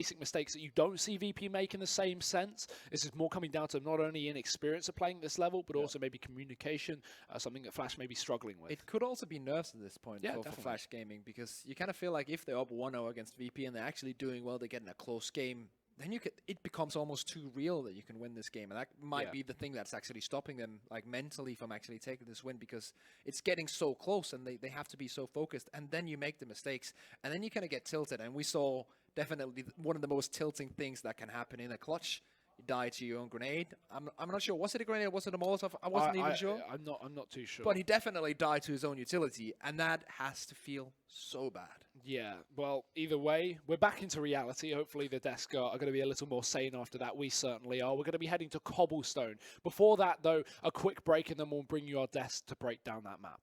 basic mistakes that you don't see VP make in the same sense. This is more coming down to not only inexperience of playing at this level, but also maybe communication, something that Flash may be struggling with. It could also be nerves at this point for Definitely. Flash Gaming, because you kind of feel like if they're up 1-0 against VP and they're actually doing well, they're getting a close game, then it becomes almost too real that you can win this game. And that might be the thing that's actually stopping them, like mentally, from actually taking this win, because it's getting so close and they have to be so focused. And then you make the mistakes and then you kind of get tilted. And we saw definitely one of the most tilting things that can happen in a clutch. You die to your own grenade. I'm not sure. Was it a grenade or was it a Molotov? I wasn't even sure. I'm not too sure. But he definitely died to his own utility, and that has to feel so bad. Yeah, well, either way, we're back into reality. Hopefully the desk are going to be a little more sane after that. We certainly are. We're going to be heading to Cobblestone. Before that, though, a quick break, and then we'll bring you our desk to break down that map.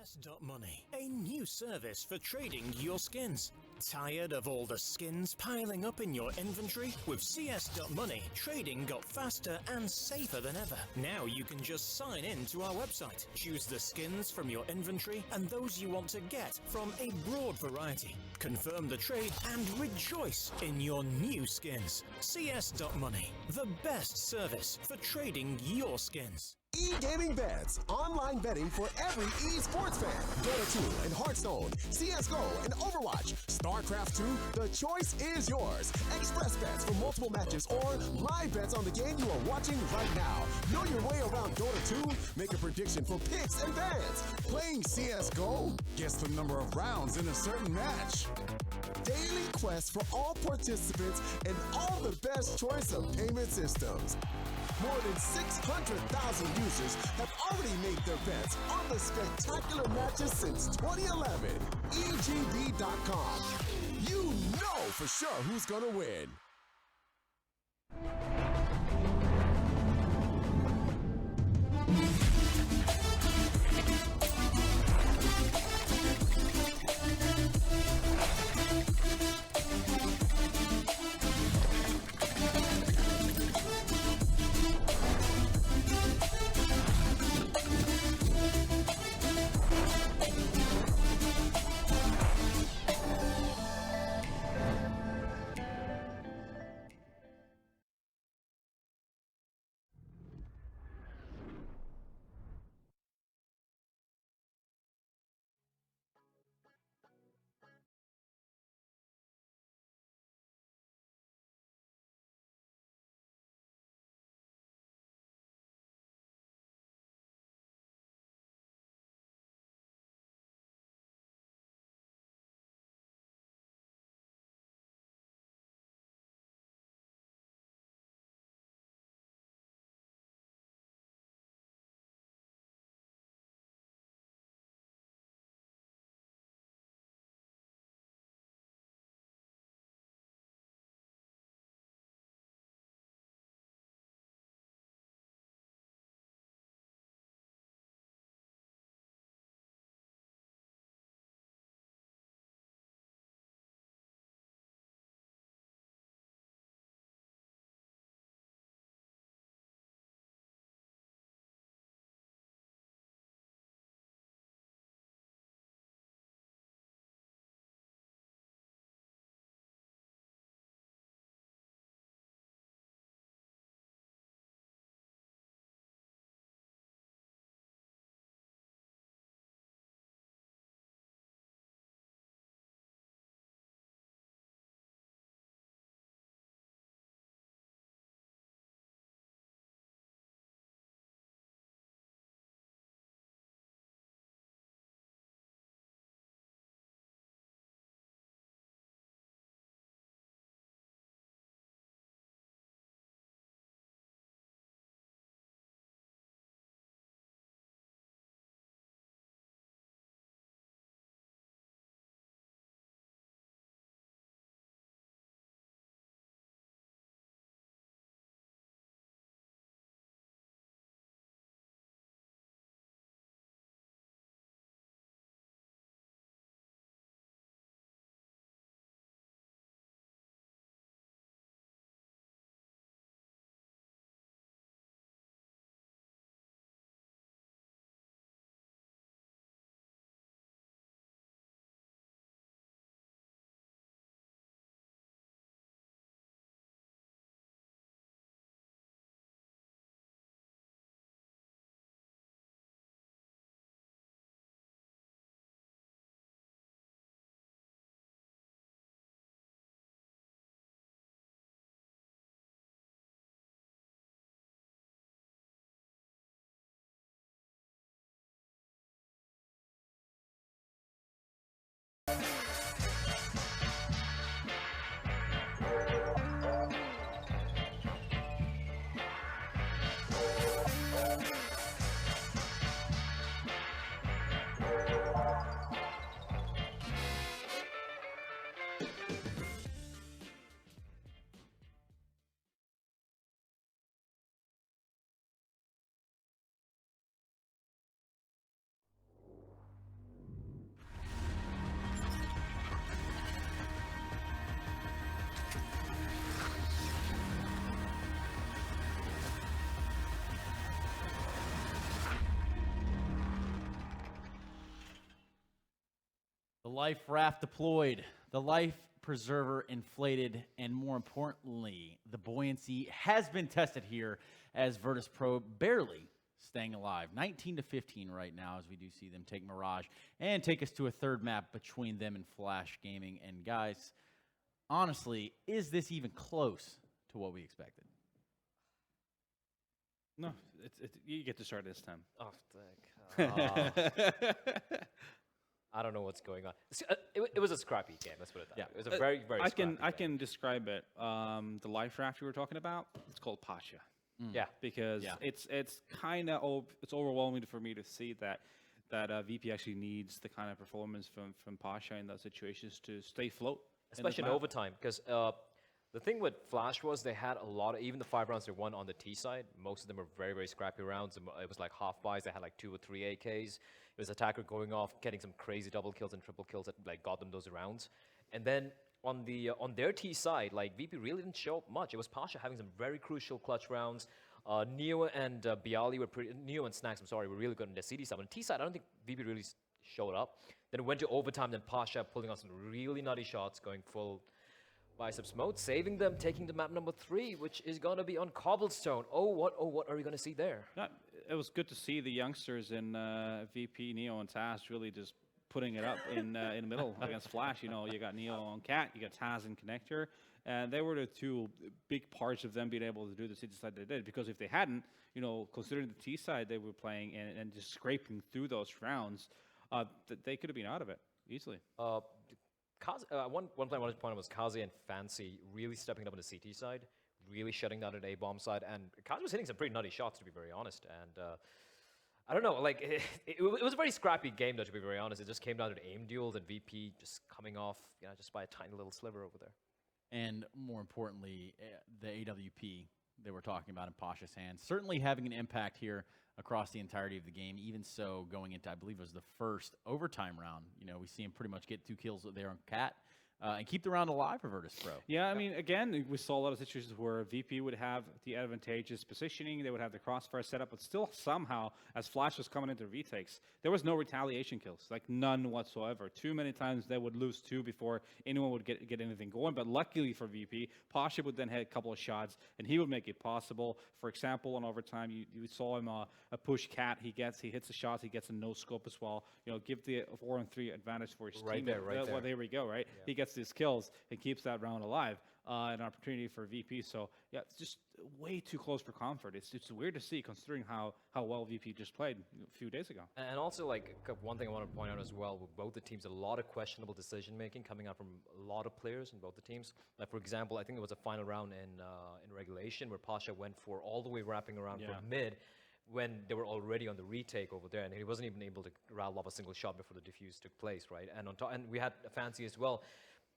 CS.Money, a new service for trading your skins. Tired of all the skins piling up in your inventory? With CS.Money, trading got faster and safer than ever. Now you can just sign in to our website, choose the skins from your inventory and those you want to get from a broad variety. Confirm the trade and rejoice in your new skins. CS.Money, the best service for trading your skins. E-Gaming Bets, online betting for every esports fan. Dota 2 and Hearthstone, CSGO and Overwatch, StarCraft 2, the choice is yours. Express bets for multiple matches or live bets on the game you are watching right now. Know your way around Dota 2? Make a prediction for picks and bans. Playing CSGO? Guess the number of rounds in a certain match. Daily quests for all participants and all the best choice of payment systems. More than 600,000 users have already made their bets on the spectacular matches since 2011. EGB.com. You know for sure who's gonna win. The life raft deployed, the life preserver inflated, and more importantly, the buoyancy has been tested here as Virtus.Pro barely staying alive. 19-15 right now as we do see them take Mirage and take us to a third map between them and Flash Gaming. And guys, honestly, is this even close to what we expected? No, you get to start this time. Oh, thank. I don't know what's going on. It was a scrappy game. Let's put it that way. It was a very, very. I can describe it. The life raft you were talking about. It's called Pasha. Yeah, because it's kind of it's overwhelming for me to see that VP actually needs the kind of performance from Pasha in those situations to stay afloat. Especially in overtime, because the thing with Flash was they had a lot of, even the 5 rounds they won on the T side, most of them were very, very scrappy rounds. It was like half buys. They had like 2 or 3 AKs. It was attacker going off, getting some crazy double kills and triple kills that like got them those rounds. And then on their T side, like VP really didn't show up much. It was Pasha having some very crucial clutch rounds. Neo and Bialy were Neo and Snacks, I'm sorry, were really good on the CD side. On the T side, I don't think VP really showed up. Then it went to overtime, then Pasha pulling on some really nutty shots, going full biceps mode, saving them, taking the map number 3, which is going to be on Cobblestone. Oh, what are we going to see there? Yeah, it was good to see the youngsters in VP, Neo, and Taz really just putting it up in the middle against Flash. You know, you got Neo on Cat, you got Taz in Connector, and they were the 2 big parts of them being able to do the city side they did. Because if they hadn't, you know, considering the T side they were playing and just scraping through those rounds, they could have been out of it easily. One play I wanted to point out was Kazi and Fancy really stepping up on the CT side, really shutting down an A-bomb side, and Kazi was hitting some pretty nutty shots, to be very honest. And I don't know, like it was a very scrappy game, though, to be very honest. It just came down to the aim duels and VP just coming off, just by a tiny little sliver over there. And more importantly, the AWP they were talking about in Pasha's hands, certainly having an impact here across the entirety of the game. Even so, going into, I believe it was the first overtime round, you know, we see him pretty much get 2 kills there on Cat and keep the round alive for Virtus.Pro. Yeah, I mean, again, we saw a lot of situations where VP would have the advantageous positioning, they would have the crossfire set up, but still somehow, as Flash was coming into retakes, there was no retaliation kills, like none whatsoever. Too many times they would lose 2 before anyone would get anything going, but luckily for VP, Pasha would then hit a couple of shots, and he would make it possible. For example, on overtime, you saw him a push Cat, he hits the shots, he gets a no-scope as well. You know, give the 4-on-3 advantage for his team. There. Well, there we go, right? Yeah. He gets these kills and keeps that round alive. An opportunity for VP. So yeah, it's just way too close for comfort. It's weird to see considering how well VP just played a few days ago. And also, like, one thing I want to point out as well, with both the teams, a lot of questionable decision making coming out from a lot of players in both the teams. Like, for example, I think it was a final round in regulation where Pasha went for all the way wrapping around for mid, when they were already on the retake over there, and he wasn't even able to rattle off a single shot before the defuse took place, right? And on top, and we had Fancy as well.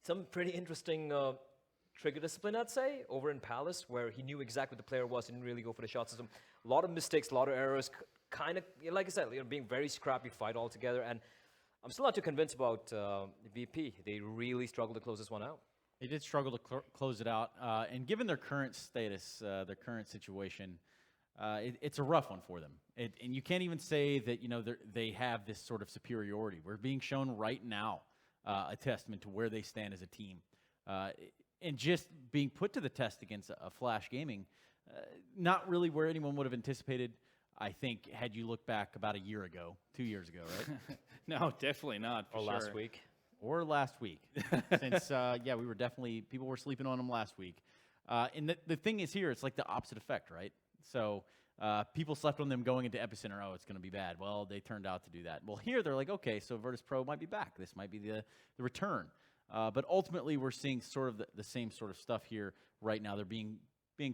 Some pretty interesting trigger discipline, I'd say, over in Palace, where he knew exactly what the player was, didn't really go for the shot system. A lot of mistakes, a lot of errors, kind of, like I said, being very scrappy fight altogether. And I'm still not too convinced about VP. They really struggled to close this one out. They did struggle to close it out, and given their current status, their current situation, it's a rough one for them. And you can't even say that, you know, they have this sort of superiority. We're being shown right now a testament to where they stand as a team. And just being put to the test against a Flash Gaming, not really where anyone would have anticipated, I think, had you looked back about a year ago, 2 years ago, right? No, definitely not. Or last week. Or last week. Since, we were definitely, people were sleeping on them last week. And the thing is here, it's like the opposite effect, right? So People slept on them going into Epicenter. Oh, it's going to be bad. Well, they turned out to do that. Well, here they're like, okay, so Virtus.Pro might be back. This might be the return. But ultimately, we're seeing sort of the same sort of stuff here right now. They're being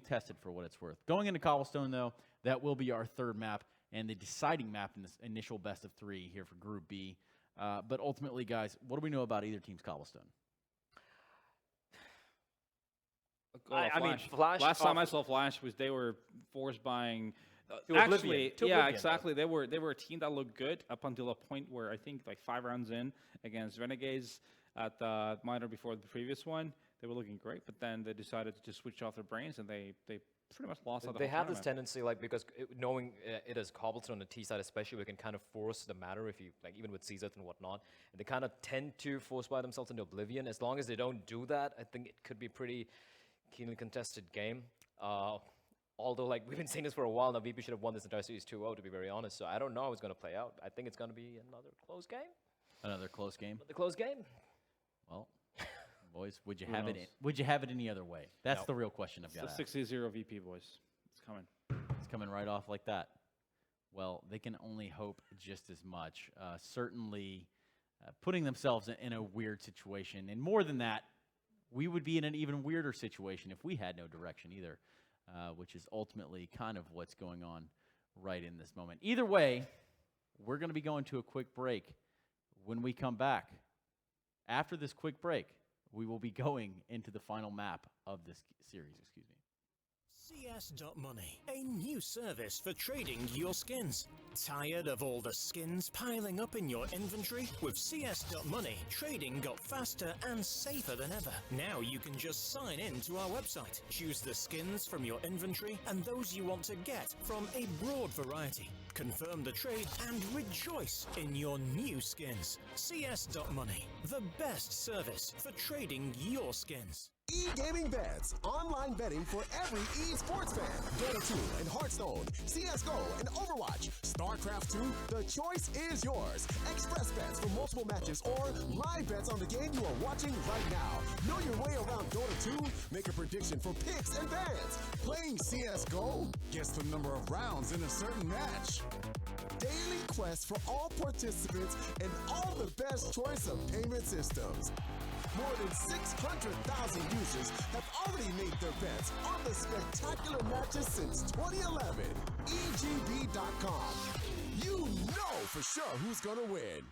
tested for what it's worth. Going into Cobblestone, though, that will be our third map and the deciding map in this initial best of 3 here for Group B. But ultimately, guys, what do we know about either team's Cobblestone? I mean, Flash. Flash. Last time I saw Flash was they were force buying. To Oblivion. To Yeah, Oblivion, exactly. They were a team that looked good up until a point where I think like 5 rounds in against Renegades at the minor before the previous one, they were looking great. But then they decided to just switch off their brains, and they pretty much lost. They have this tendency, like, because knowing it is Cobblestone on the T side, especially, we can kind of force the matter if you, like, even with CZ and whatnot. And they kind of tend to force buy themselves into Oblivion. As long as they don't do that, I think it could be pretty keenly contested game. Although, like, we've been saying this for a while now, VP should have won this entire series 2-0, to be very honest. So I don't know how it's going to play out. I think it's going to be another close game. Another close game? Another close game. Well, boys, would you have it? Would you have it any other way? That's the real question I've got. It's a 6-0 VP, boys. It's coming. It's coming right off like that. Well, they can only hope just as much. Certainly, putting themselves in a weird situation, and more than that, we would be in an even weirder situation if we had no direction either, which is ultimately kind of what's going on right in this moment. Either way, we're going to be going to a quick break. When we come back, after this quick break, we will be going into the final map of this series, excuse me. CS.Money, a new service for trading your skins. Tired of all the skins piling up in your inventory? With CS.Money, trading got faster and safer than ever. Now you can just sign in to our website, choose the skins from your inventory and those you want to get from a broad variety. Confirm the trade and rejoice in your new skins. CS.Money, the best service for trading your skins. E-gaming bets, online betting for every esports fan. Dota 2 and Hearthstone, CSGO and Overwatch, StarCraft 2, the choice is yours. Express bets for multiple matches or live bets on the game you are watching right now. Know your way around Dota 2? Make a prediction for picks and bans. Playing CSGO? Guess the number of rounds in a certain match. Daily quests for all participants and all the best choice of payment systems. More than 600,000 users have already made their bets on the spectacular matches since 2011. EGB.com. You know for sure who's gonna win.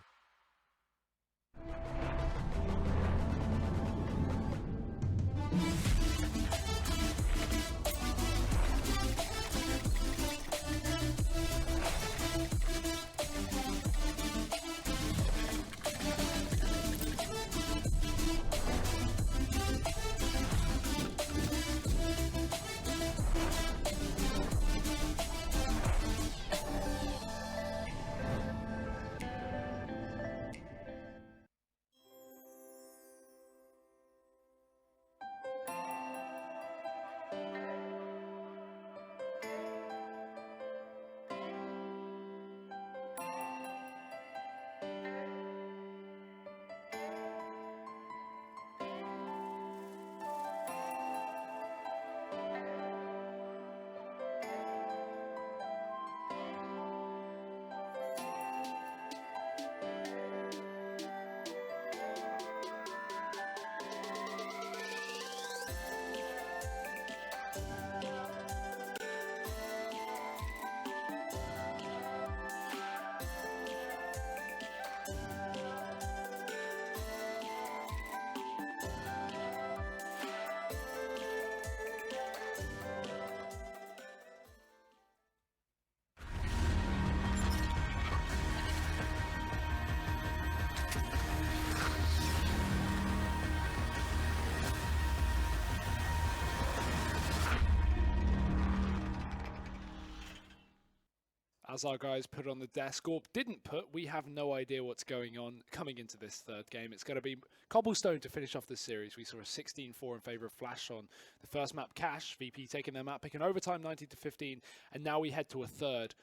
As our guys put on the desk, or didn't put, we have no idea what's going on coming into this third game. It's going to be Cobblestone to finish off this series. We saw a 16-4 in favor of Flash on the first map. Cash, VP taking their map, picking overtime 19-15, and now we head to a third.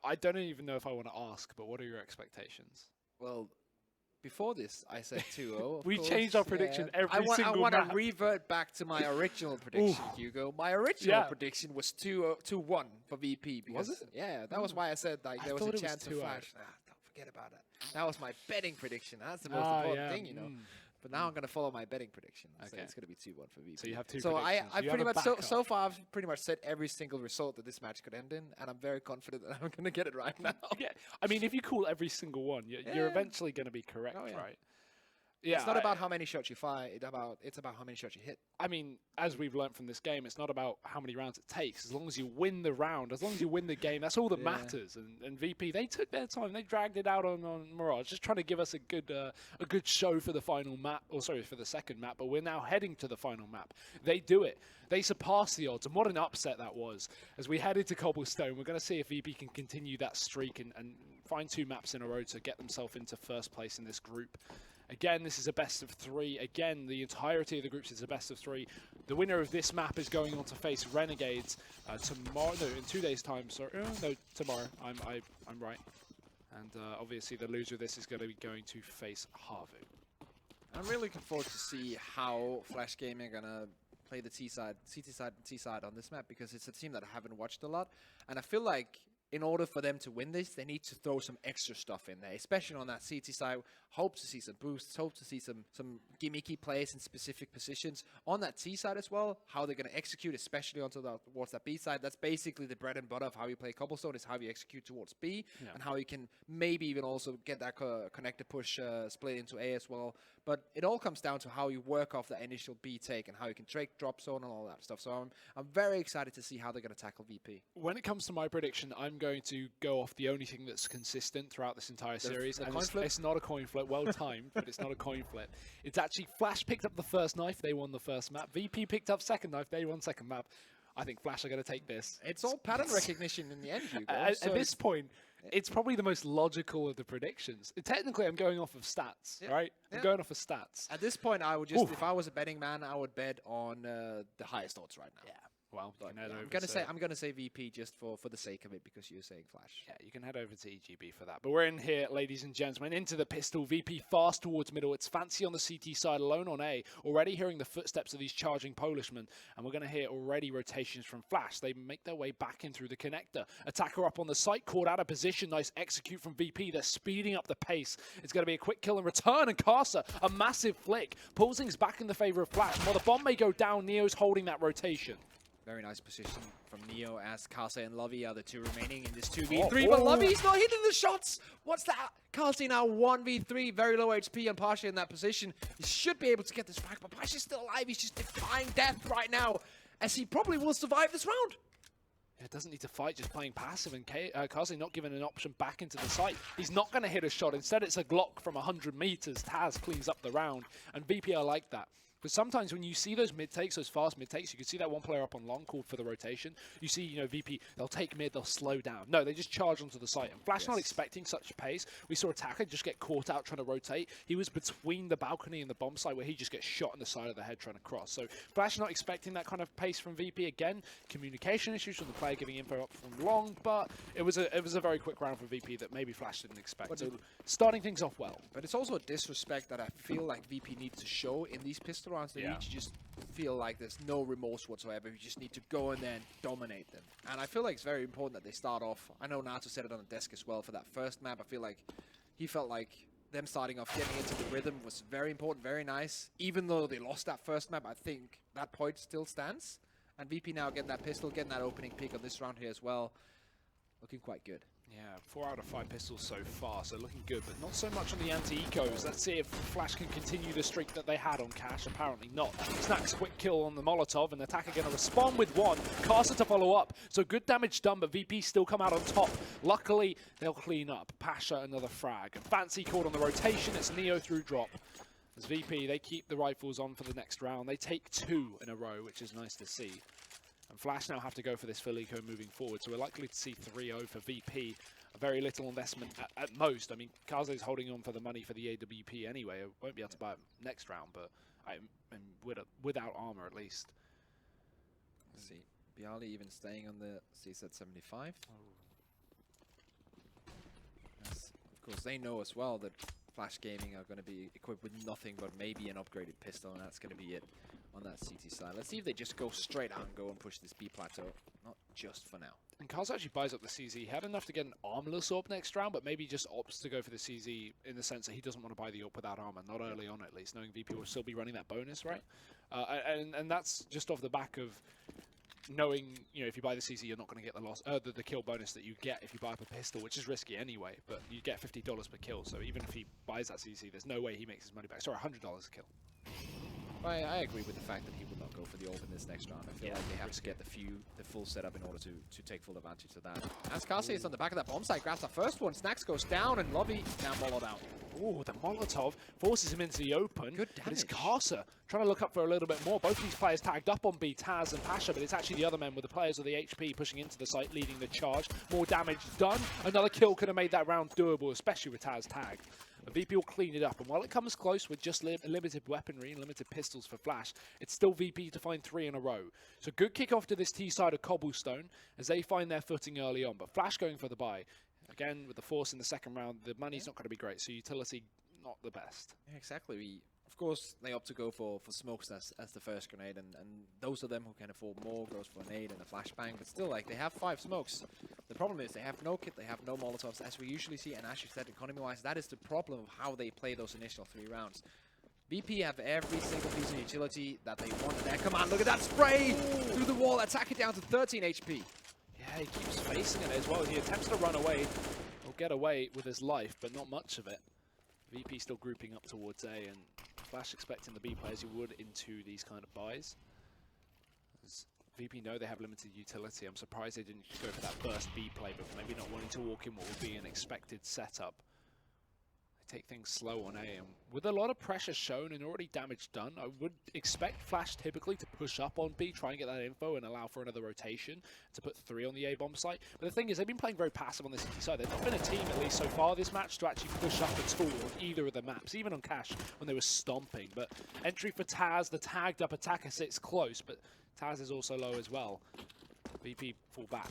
I don't even know if I want to ask, but what are your expectations? Well, before this, I said 2-0. We changed our prediction every I single want to map. revert back to my original prediction, Hugo. My original prediction was 2-1 for VP. Because, Was it? Yeah, that was why I said like there was a thought it was chance of 2-0. Flash. Don't forget about it. That was my betting prediction. That's the most important thing, you know. But now I'm going to follow my betting prediction. So Okay. it's going to be 2-1 for VP. So you have two So I predictions. You have pretty a much backup. so far I've pretty much said every single result that this match could end in, and I'm very confident that I'm going to get it right now. Yeah, I mean, if you call every single one, you're eventually going to be correct, Oh, yeah. right? Yeah, It's not about how many shots you fire. It's about how many shots you hit. I mean, as we've learned from this game, it's not about how many rounds it takes. As long as you win the round, as long as you win the game, that's all that matters. And VP, they took their time. They dragged it out on Mirage, just trying to give us a good show for the final map, or sorry, for the second map. But we're now heading to the final map. They do it. They surpass the odds, and what an upset that was. As we head into Cobblestone, we're going to see if VP can continue that streak and find 2 maps in a row to get themselves into first place in this group. Again, this is a best of 3. Again, the entirety of the groups is a best of 3. The winner of this map is going on to face Renegades tomorrow. No, in 2 days' time. Sorry, no, tomorrow. I'm right. And obviously, the loser of this is going to be going to face Harvu. I'm really looking forward to see how Flash Gaming are gonna play the CT side and T side on this map, because it's a team that I haven't watched a lot, and I feel like in order for them to win this, they need to throw some extra stuff in there, especially on that CT side. Hope to see some boosts, hope to see some gimmicky plays in specific positions. On that T side as well, how they're going to execute, especially towards that B side. That's basically the bread and butter of how you play Cobblestone, is how you execute towards B, and how you can maybe even also get that connected push split into A as well. But it all comes down to how you work off that initial B take and how you can trade drop zone and all that stuff. So I'm very excited to see how they're going to tackle VP. When it comes to my prediction, I'm going to go off the only thing that's consistent throughout this entire series. the And coin flip? it's not a coin flip. Well timed, but it's not a coin flip. It's actually Flash picked up the first knife. They won the first map. VP picked up second knife. They won second map. I think Flash are going to take this. It's all pattern recognition in the end, Hugo. At this point, it's probably the most logical of the predictions. Technically, I'm going off of stats, right? I'm going off of stats. At this point, I would just, if I was a betting man, I would bet on the highest odds right now. Yeah. Well, you But can head over I'm gonna say VP just for the sake of it, because you're saying Flash. Yeah, you can head over to EGB for that. But we're in here, ladies and gentlemen, into the pistol. VP fast towards middle. It's Fancy on the CT side, alone on A. Already hearing the footsteps of these charging Polishmen. And we're going to hear already rotations from Flash. They make their way back in through the connector. Attacker up on the site, caught out of position. Nice execute from VP. They're speeding up the pace. It's going to be a quick kill and return. And Carcer, a massive flick. pulls things back in the favor of Flash. While the bomb may go down, Neo's holding that rotation. Very nice position from Neo, as Kase and Lovey are the 2 remaining in this 2v3. But Lovey's not hitting the shots. What's that? Kase now 1v3, very low HP, and Pasha in that position. He should be able to get this back, but Pasha's still alive. He's just defying death right now, as he probably will survive this round. Yeah, doesn't need to fight, just playing passive, and Kaze not given an option back into the site. He's not going to hit a shot. Instead, it's a Glock from 100 meters. Taz cleans up the round, and VP are like that. But sometimes when you see those mid-takes, those fast mid-takes, you can see that one player up on long called for the rotation. You see, VP, they'll take mid, they'll slow down. No, they just charge onto the site. And Flash not expecting such pace. We saw Attacker just get caught out trying to rotate. He was between the balcony and the bomb site where he just gets shot in the side of the head trying to cross. So Flash not expecting that kind of pace from VP. Again, communication issues from the player giving info up from long, but it was a very quick round for VP that maybe Flash didn't expect. So starting things off well. But it's also a disrespect that I feel like VP needs to show in these pistol rounds. They need to just feel like there's no remorse whatsoever. You just need to go in there and dominate them. And I feel like it's very important that they start off. I know Nato said it on the desk as well for that first map. I feel like he felt like them starting off, getting into the rhythm was very important, very nice. Even though they lost that first map, I think that point still stands. And VP now getting that pistol, getting that opening pick on this round here as well. Looking quite good. Yeah, 4 out of 5 pistols so far, so looking good, but not so much on the anti-ecos. Let's see if Flash can continue the streak that they had on Cash. Apparently not. Snacks quick kill on the Molotov, and the Attacker going to respond with one. Carcer to follow up, so good damage done, but VP still come out on top. Luckily, they'll clean up. Pasha, another frag. And Fancy caught on the rotation. It's Neo through drop. As VP, they keep the rifles on for the next round. They take 2 in a row, which is nice to see. And Flash now have to go for this full eco moving forward, so we're likely to see 3-0 for VP. A very little investment at most. I mean, Kaze's holding on for the money for the AWP anyway. I won't be able to buy it next round, but without armor at least. Let's see. Bialy even staying on the CZ 75. Yes, of course, they know as well that Flash Gaming are going to be equipped with nothing but maybe an upgraded pistol, and that's going to be it on that CT side. Let's see if they just go straight out and go and push this B plateau. Not just for now. And Carl's actually buys up the CZ. He had enough to get an armorless AWP next round, but maybe just opts to go for the CZ in the sense that he doesn't want to buy the AWP without armor, not early on at least, knowing VP will still be running that bonus, right? And that's just off the back of knowing, you know, if you buy the CZ, you're not going to get the loss, the kill bonus that you get if you buy up a pistol, which is risky anyway, but you get $50 per kill, so even if he buys that CZ, there's no way he makes his money back. Sorry, $100 a kill. I agree with the fact that he will not go for the AWP in this next round. I feel like they have to get the full setup in order to take full advantage of that. As Kase is on the back of that bomb site, grabs the first one. Snacks goes down, and Lobby now mollowed out. Ooh, the Molotov forces him into the open. Good But it's damage. Karsa trying to look up for a little bit more. Both of these players tagged up on B, Taz and Pasha, but it's actually the other men with the players of the HP pushing into the site, leading the charge. More damage done. Another kill could have made that round doable, especially with Taz tagged. But VP will clean it up, and while it comes close with just limited weaponry and limited pistols for Flash, it's still VP to find 3 in a row. So good kickoff to this T side of Cobblestone as they find their footing early on, but Flash going for the buy. Again, with the force in the second round, the money's not going to be great, so utility not the best. Yeah, exactly. Of course, they opt to go for smokes as the first grenade, and those of them who can afford more goes for a nade and a flashbang, but still, like, they have 5 smokes. The problem is they have no kit, they have no Molotovs, as we usually see, and as you said, economy-wise, that is the problem of how they play those initial 3 rounds. BP have every single piece of utility that they want in their command. Look at that spray through the wall, attack it down to 13 HP. Yeah, he keeps facing it as well. He attempts to run away or get away with his life, but not much of it. VP still grouping up towards A, and Flash expecting the B players you would into these kind of buys. As VP know they have limited utility. I'm surprised they didn't go for that first B play, but maybe not wanting to walk in what would be an expected setup. They take things slow on A, and with a lot of pressure shown and already damage done, I would expect Flash typically to push up on B, try and get that info and allow for another rotation to put 3 on the A bomb site. But the thing is, they've been playing very passive on the CT side. They've not been a team, at least so far this match, to actually push up at all on either of the maps, even on Cash when they were stomping. But entry for Taz, the tagged up attacker sits close, but Taz is also low as well. VP fall back.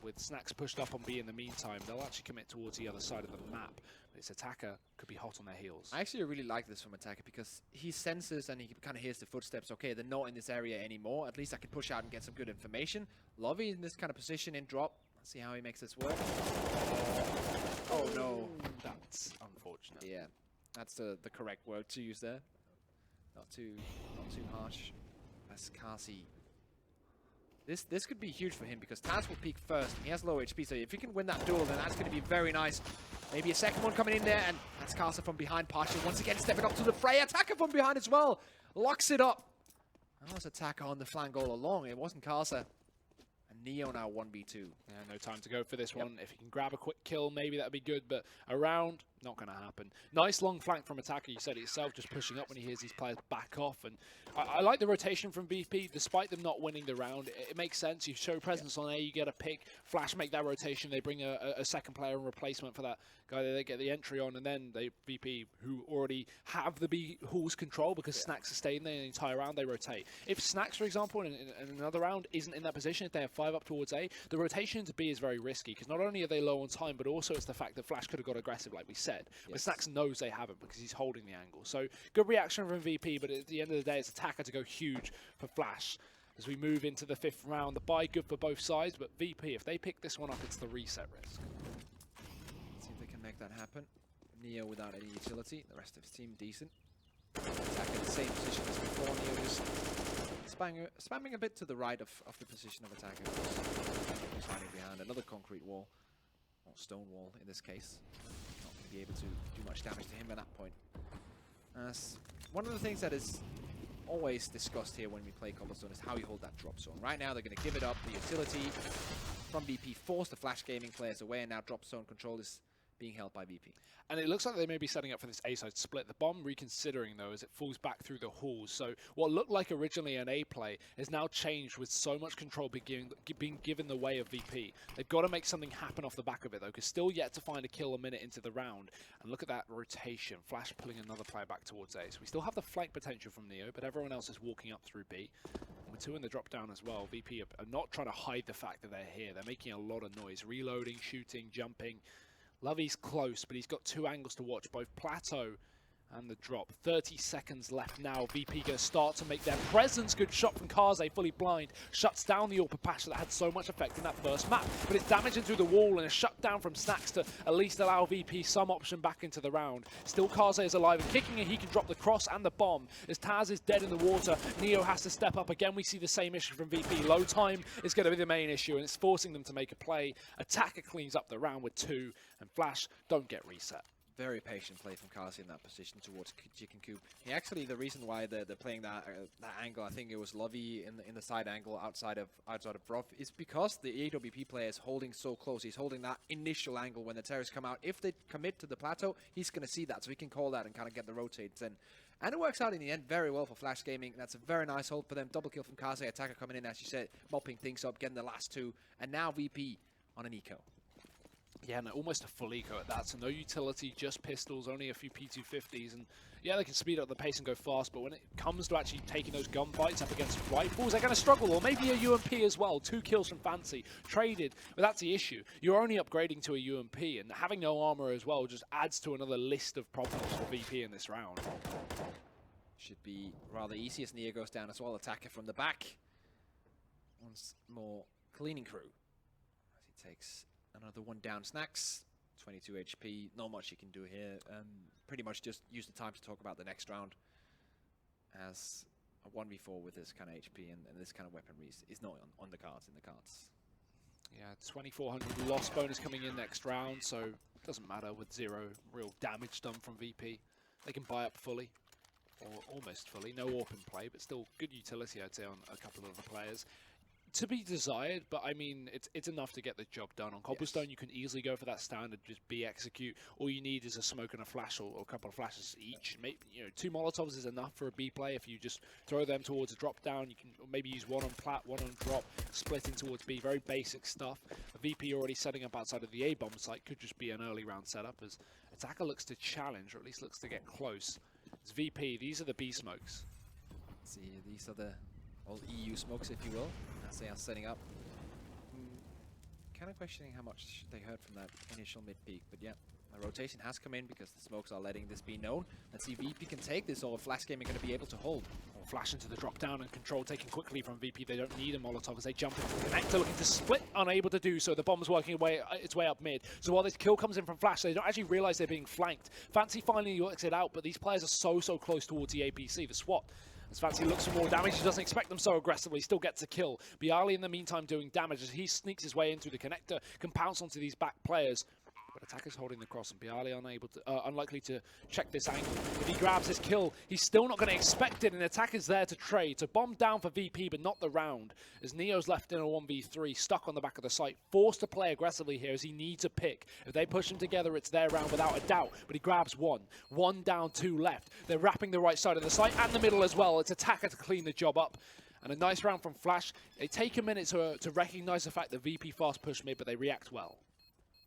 With Snacks pushed up on B in the meantime, they'll actually commit towards the other side of the map. This attacker could be hot on their heels. I actually really like this from Attacker because he senses and he kind of hears the footsteps. Okay, they're not in this area anymore. At least I can push out and get some good information. Lovey in this kind of position in drop. Let's see how he makes this work. Oh no. That's unfortunate. Yeah, that's the correct word to use there. Not too harsh. That's Kasi. This could be huge for him because Taz will peek first. And he has low HP, so if he can win that duel, then that's going to be very nice. Maybe a second one coming in there, and that's Casa from behind. Partial once again stepping up to the fray. Attacker from behind as well. Locks it up. That was Attacker on the flank all along. It wasn't Casa. And Neo now 1v2. Yeah, no time to go for this one. If he can grab a quick kill, maybe that'd be good, but around, not going to happen. Nice long flank from Attacker. You said it yourself, just pushing up when he hears these players back off. And I like the rotation from VP, despite them not winning the round. It makes sense. You show presence on A, you get a pick. Flash make that rotation. They bring a second player in replacement for that guy that they get the entry on, and then they VP, who already have the B Hall's control because Snacks are staying there the entire round, they rotate. If Snacks, for example, in another round isn't in that position, if they have 5 up towards A, the rotation into B is very risky because not only are they low on time, but also it's the fact that Flash could have got aggressive, like we said. But Snacks knows they haven't because he's holding the angle. So good reaction from VP, but at the end of the day, it's Attacker to go huge for Flash. As we move into the 5th round, the buy good for both sides, but VP, if they pick this one up, it's the reset risk. Let's see if they can make that happen. Neo without any utility. The rest of his team decent. Attacker in the same position as before. Neo just spamming a bit to the right of the position of Attacker. Who's hiding behind another concrete wall. Or stone wall in this case. Not going to be able to do much damage to him at that point. One of the things that is always discussed here when we play Cobblestone is how you hold that drop zone. Right now they're going to give it up. The utility from BP forced the Flash Gaming players away, and now drop zone control is being held by BP. And it looks like they may be setting up for this A-side split. The bomb reconsidering, though, as it falls back through the halls. So what looked like originally an A play is now changed with so much control being given the way of VP. They've got to make something happen off the back of it, though, because still yet to find a kill a minute into the round. And look at that rotation. Flash pulling another player back towards A. So we still have the flank potential from Neo, but everyone else is walking up through B. And with 2 in the drop down as well, VP are not trying to hide the fact that they're here. They're making a lot of noise. Reloading, shooting, jumping. Lovey's close, but he's got 2 angles to watch, both plateau and the drop. 30 seconds left now. VP going to start to make their presence. Good shot from Kaze, fully blind. Shuts down the AWP Pasha that had so much effect in that first map. But it's damaging through the wall and a shutdown from Snacks to at least allow VP some option back into the round. Still Kaze is alive and kicking, and he can drop the cross and the bomb. As Taz is dead in the water, Neo has to step up. Again, we see the same issue from VP. Low time is going to be the main issue, and it's forcing them to make a play. Attacker cleans up the round with 2, and Flash don't get reset. Very patient play from Kazi in that position towards Chicken Coop. He actually, the reason why they're playing that angle, I think it was Lovey in the side angle outside of Vroth, is because the AWP player is holding so close. He's holding that initial angle when the terrorists come out. If they commit to the plateau, he's going to see that, so he can call that and kind of get the rotates in. And it works out in the end very well for Flash Gaming. That's a very nice hold for them. Double kill from Kazi. Attacker coming in, as you said, mopping things up, getting the last 2, and now VP on an eco. Yeah, no, almost a full eco at that, so no utility, just pistols, only a few P250s, and yeah, they can speed up the pace and go fast, but when it comes to actually taking those gunfights up against rifles, they're going to struggle, or maybe a UMP as well. 2 kills from Fancy, traded, but that's the issue. You're only upgrading to a UMP, and having no armor as well just adds to another list of problems for VP in this round. Should be rather easy as Nia goes down as well. Attacker from the back. Once more cleaning crew. As he takes another one down. Snacks, 22 HP, not much you can do here. Pretty much just use the time to talk about the next round, as a 1v4 with this kind of HP and this kind of weaponry is not on the cards, Yeah, 2,400 loss bonus coming in next round, so it doesn't matter with 0 real damage done from VP. They can buy up fully, or almost fully. No AWP in play, but still good utility, I'd say, on a couple of the players. To be desired, but I mean, it's enough to get the job done. On Cobblestone, you can easily go for that standard, just B execute. All you need is a smoke and a flash, or a couple of flashes each. Maybe, 2 Molotovs is enough for a B play. If you just throw them towards a drop down, you can maybe use 1 on plat, 1 on drop, split in towards B. Very basic stuff. A VP already setting up outside of the A bomb site could just be an early round setup, as Attacker looks to challenge, or at least looks to get close. It's VP. These are the B smokes. Let's see, these are the old EU smokes, if you will, as they are setting up. Kind of questioning how much they heard from that initial mid-peak, but yeah, the rotation has come in because the smokes are letting this be known. Let's see if VP can take this, or Flash Gaming going to be able to hold. Or flash into the drop down, and control taken quickly from VP. They don't need a Molotov as they jump into the connector, looking to split, unable to do so. The bomb's working its way up mid. So while this kill comes in from Flash, they don't actually realize they're being flanked. Fancy finally works it out, but these players are so close towards the APC, the SWAT. As Fancy looks for more damage, he doesn't expect them so aggressively, still gets a kill. Bialy in the meantime doing damage as he sneaks his way in through the connector, can pounce onto these back players. But Attacker's holding the cross, and Bialy unlikely to check this angle. If he grabs his kill, he's still not going to expect it, and Attacker's there to trade. So bomb down for VP, but not the round. As Neo's left in a 1v3, stuck on the back of the site, forced to play aggressively here as he needs a pick. If they push him together, it's their round without a doubt. But he grabs 1. 1 down, 2 left. They're wrapping the right side of the site and the middle as well. It's Attacker to clean the job up. And a nice round from Flash. They take a minute to recognize the fact that VP fast push mid, but they react well.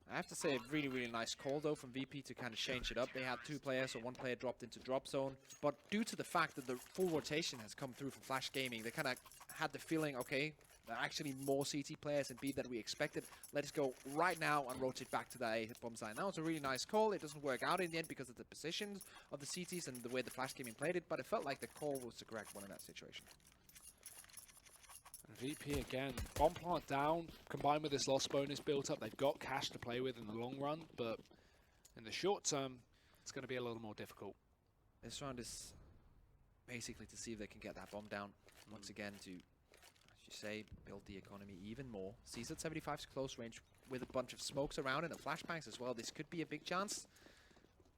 I have to say, a really nice call, though, from VP to kind of change it up. They had 2 players, so 1 player dropped into drop zone. But due to the fact that the full rotation has come through from Flash Gaming, they kind of had the feeling, okay, there are actually more CT players in B than we expected. Let's go right now and rotate back to the A bomb side. That was a really nice call. It doesn't work out in the end because of the positions of the CTs and the way the Flash Gaming played it, but it felt like the call was the correct one in that situation. VP again, bomb plant down, combined with this loss bonus built up, they've got cash to play with in the long run, but in the short term, it's going to be a little more difficult. This round is basically to see if they can get that bomb down once again to, as you say, build the economy even more. CZ75's close range with a bunch of smokes around and flashbangs as well. This could be a big chance.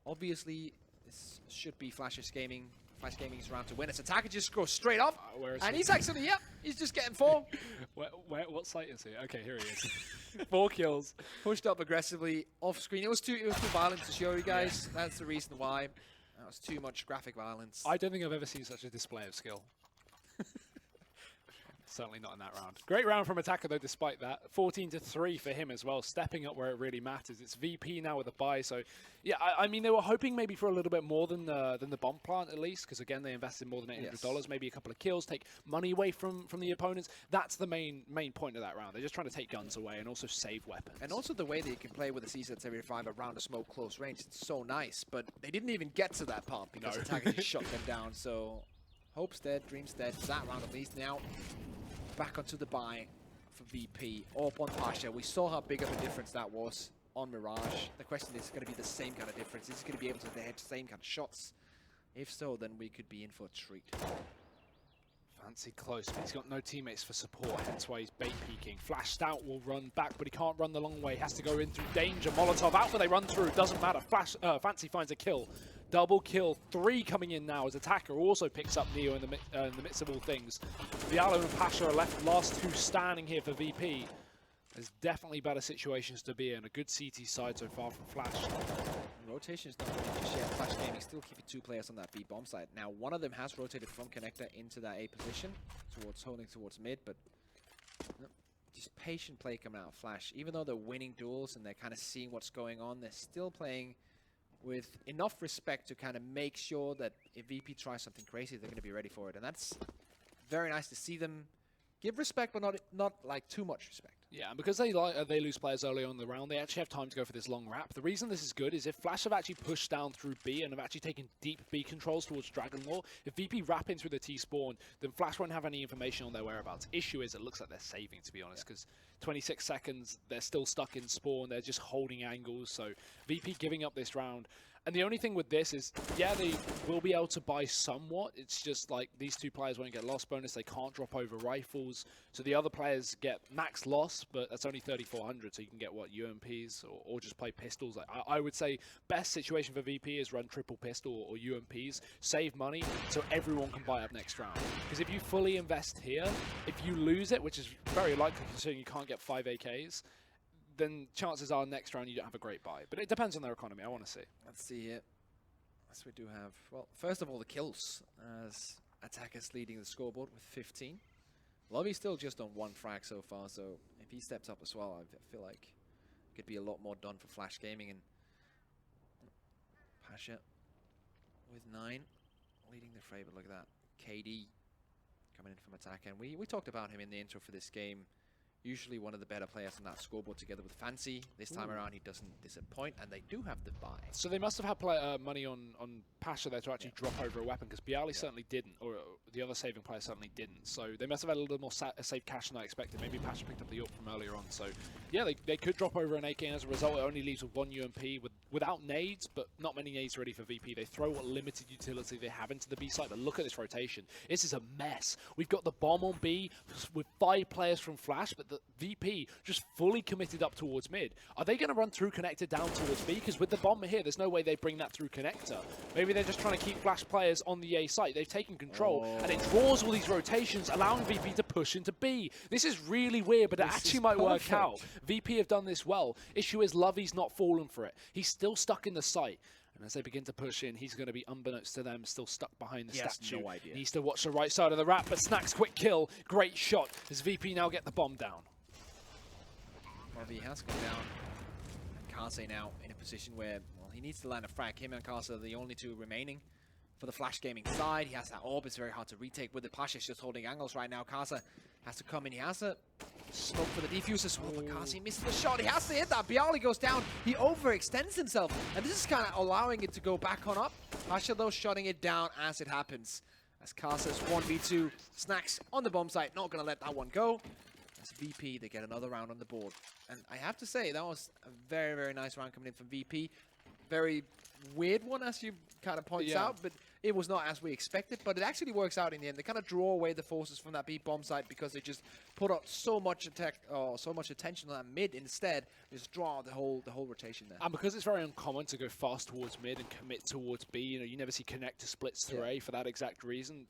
Obviously, this should be Flash Gaming's round to win. Its Attacker just goes straight up, and he's actually, yeah, he's just getting 4. What site is he? Okay, here he is. 4 kills. Pushed up aggressively off screen. It was too violent to show you guys. Yeah. That's the reason why. That was too much graphic violence. I don't think I've ever seen such a display of skill. certainly not in that round. Great round from Attacker, though, despite that. 14-3 for him as well, stepping up where it really matters. It's VP now with a buy, so yeah, I mean, they were hoping maybe for a little bit more than the bomb plant, at least, because, again, they invested more than $800, maybe a couple of kills, take money away from the opponents. That's the main point of that round. They're just trying to take guns away and also save weapons. And also the way that you can play with the C-75 around a smoke close range, it's so nice, but they didn't even get to that part because Attacker just shut them down, so hope's dead, dream's dead, for that round at least. Now, back onto the buy for VP, up on Pasha. We saw how big of a difference that was on Mirage. The question is going to be the same kind of difference. Is he going to be able to hit the same kind of shots? If so, then we could be in for a treat. Fancy close, but he's got no teammates for support, hence why he's bait peeking. Flash Stout will run back, but he can't run the long way. He has to go in through danger. Molotov out, but they run through. Doesn't matter. Fancy finds a kill. Double kill. 3 coming in now as Attacker also picks up Neo in the midst of all things. Vialo and Pasha are left last 2 standing here for VP. There's definitely better situations to be in. A good CT side so far from Flash. Rotation is not really just yet. Flash Gaming still keeping 2 players on that B bomb side. Now, one of them has rotated from connector into that A position, holding towards mid, but just patient play coming out of Flash. Even though they're winning duels and they're kind of seeing what's going on, they're still playing with enough respect to kind of make sure that if VP tries something crazy, they're going to be ready for it. And that's very nice to see them give respect, but not like too much respect. Yeah, and because they lose players early on in the round, they actually have time to go for this long wrap. The reason this is good is if Flash have actually pushed down through B and have actually taken deep B controls towards Dragon Lore, if VP wrap in through the T-spawn, then Flash won't have any information on their whereabouts. Issue is it looks like they're saving, to be honest, because 26 seconds, they're still stuck in spawn, they're just holding angles, so VP giving up this round. And the only thing with this is, yeah, they will be able to buy somewhat. It's just like these 2 players won't get loss bonus. They can't drop over rifles. So the other players get max loss, but that's only 3,400. So you can get, what, UMPs or just play pistols. Like, I would say best situation for VP is run triple pistol or UMPs. Save money so everyone can buy up next round. Because if you fully invest here, if you lose it, which is very likely considering you can't get 5 AKs, then chances are next round you don't have a great buy. But it depends on their economy. I want to see. Let's see here. Yes, we do have, well, first of all, the kills, as Attackers leading the scoreboard with 15. Lobby's still just on 1 frag so far, so if he steps up as well, I feel like it could be a lot more done for Flash Gaming. And Pasha with 9, leading the fray, but look at that. KD coming in from attack, and we talked about him in the intro for this game. Usually one of the better players on that scoreboard together with Fancy. This time around, he doesn't disappoint, and they do have the buy. So they must have had money on Pasha there to actually drop over a weapon, because Bialy certainly didn't, or the other saving player certainly didn't. So they must have had a little more safe cash than I expected. Maybe Pasha picked up the ult from earlier on. So yeah, they could drop over an AK, and as a result, it only leaves with 1 UMP without nades, but not many nades ready for VP. They throw what limited utility they have into the B site, but look at this rotation. This is a mess. We've got the bomb on B with 5 players from Flash, but the VP just fully committed up towards mid. Are they going to run through connector down towards B? Because with the bomb here, there's no way they bring that through connector. Maybe they're just trying to keep Flash players on the A site. They've taken control, and it draws all these rotations, allowing VP to push into B. This is really weird, but it actually might work out. VP have done this well. Issue is Lovey's not fallen for it. He's still stuck in the site. And as they begin to push in, he's going to be, unbeknownst to them, still stuck behind the statue. No idea. He needs to watch the right side of the wrap, but Snack's quick kill. Great shot as VP now get the bomb down. Lovey has gone down. And Kase now in a position where, well, he needs to land a frag. Him and Kase are the only 2 remaining for the Flash Gaming side. He has that orb. It's very hard to retake with it. Pasha's just holding angles right now. Kase has to come in. He has a smoke for the defusers. Oh, but Kase misses the shot. He has to hit that. Bialy goes down. He overextends himself. And this is kind of allowing it to go back on up. Pasha, though, shutting it down as it happens. As Kase's 1v2. Snacks on the bomb site. Not going to let that one go. As VP, they get another round on the board. And I have to say, that was a very, very nice round coming in from VP. Very weird one, as you kind of points out, but it was not as we expected, but it actually works out in the end. They kind of draw away the forces from that B bomb site because they just put out so much attention on that mid instead. Just draw the whole rotation there. And because it's very uncommon to go fast towards mid and commit towards B, you never see connector splits through A for that exact reason.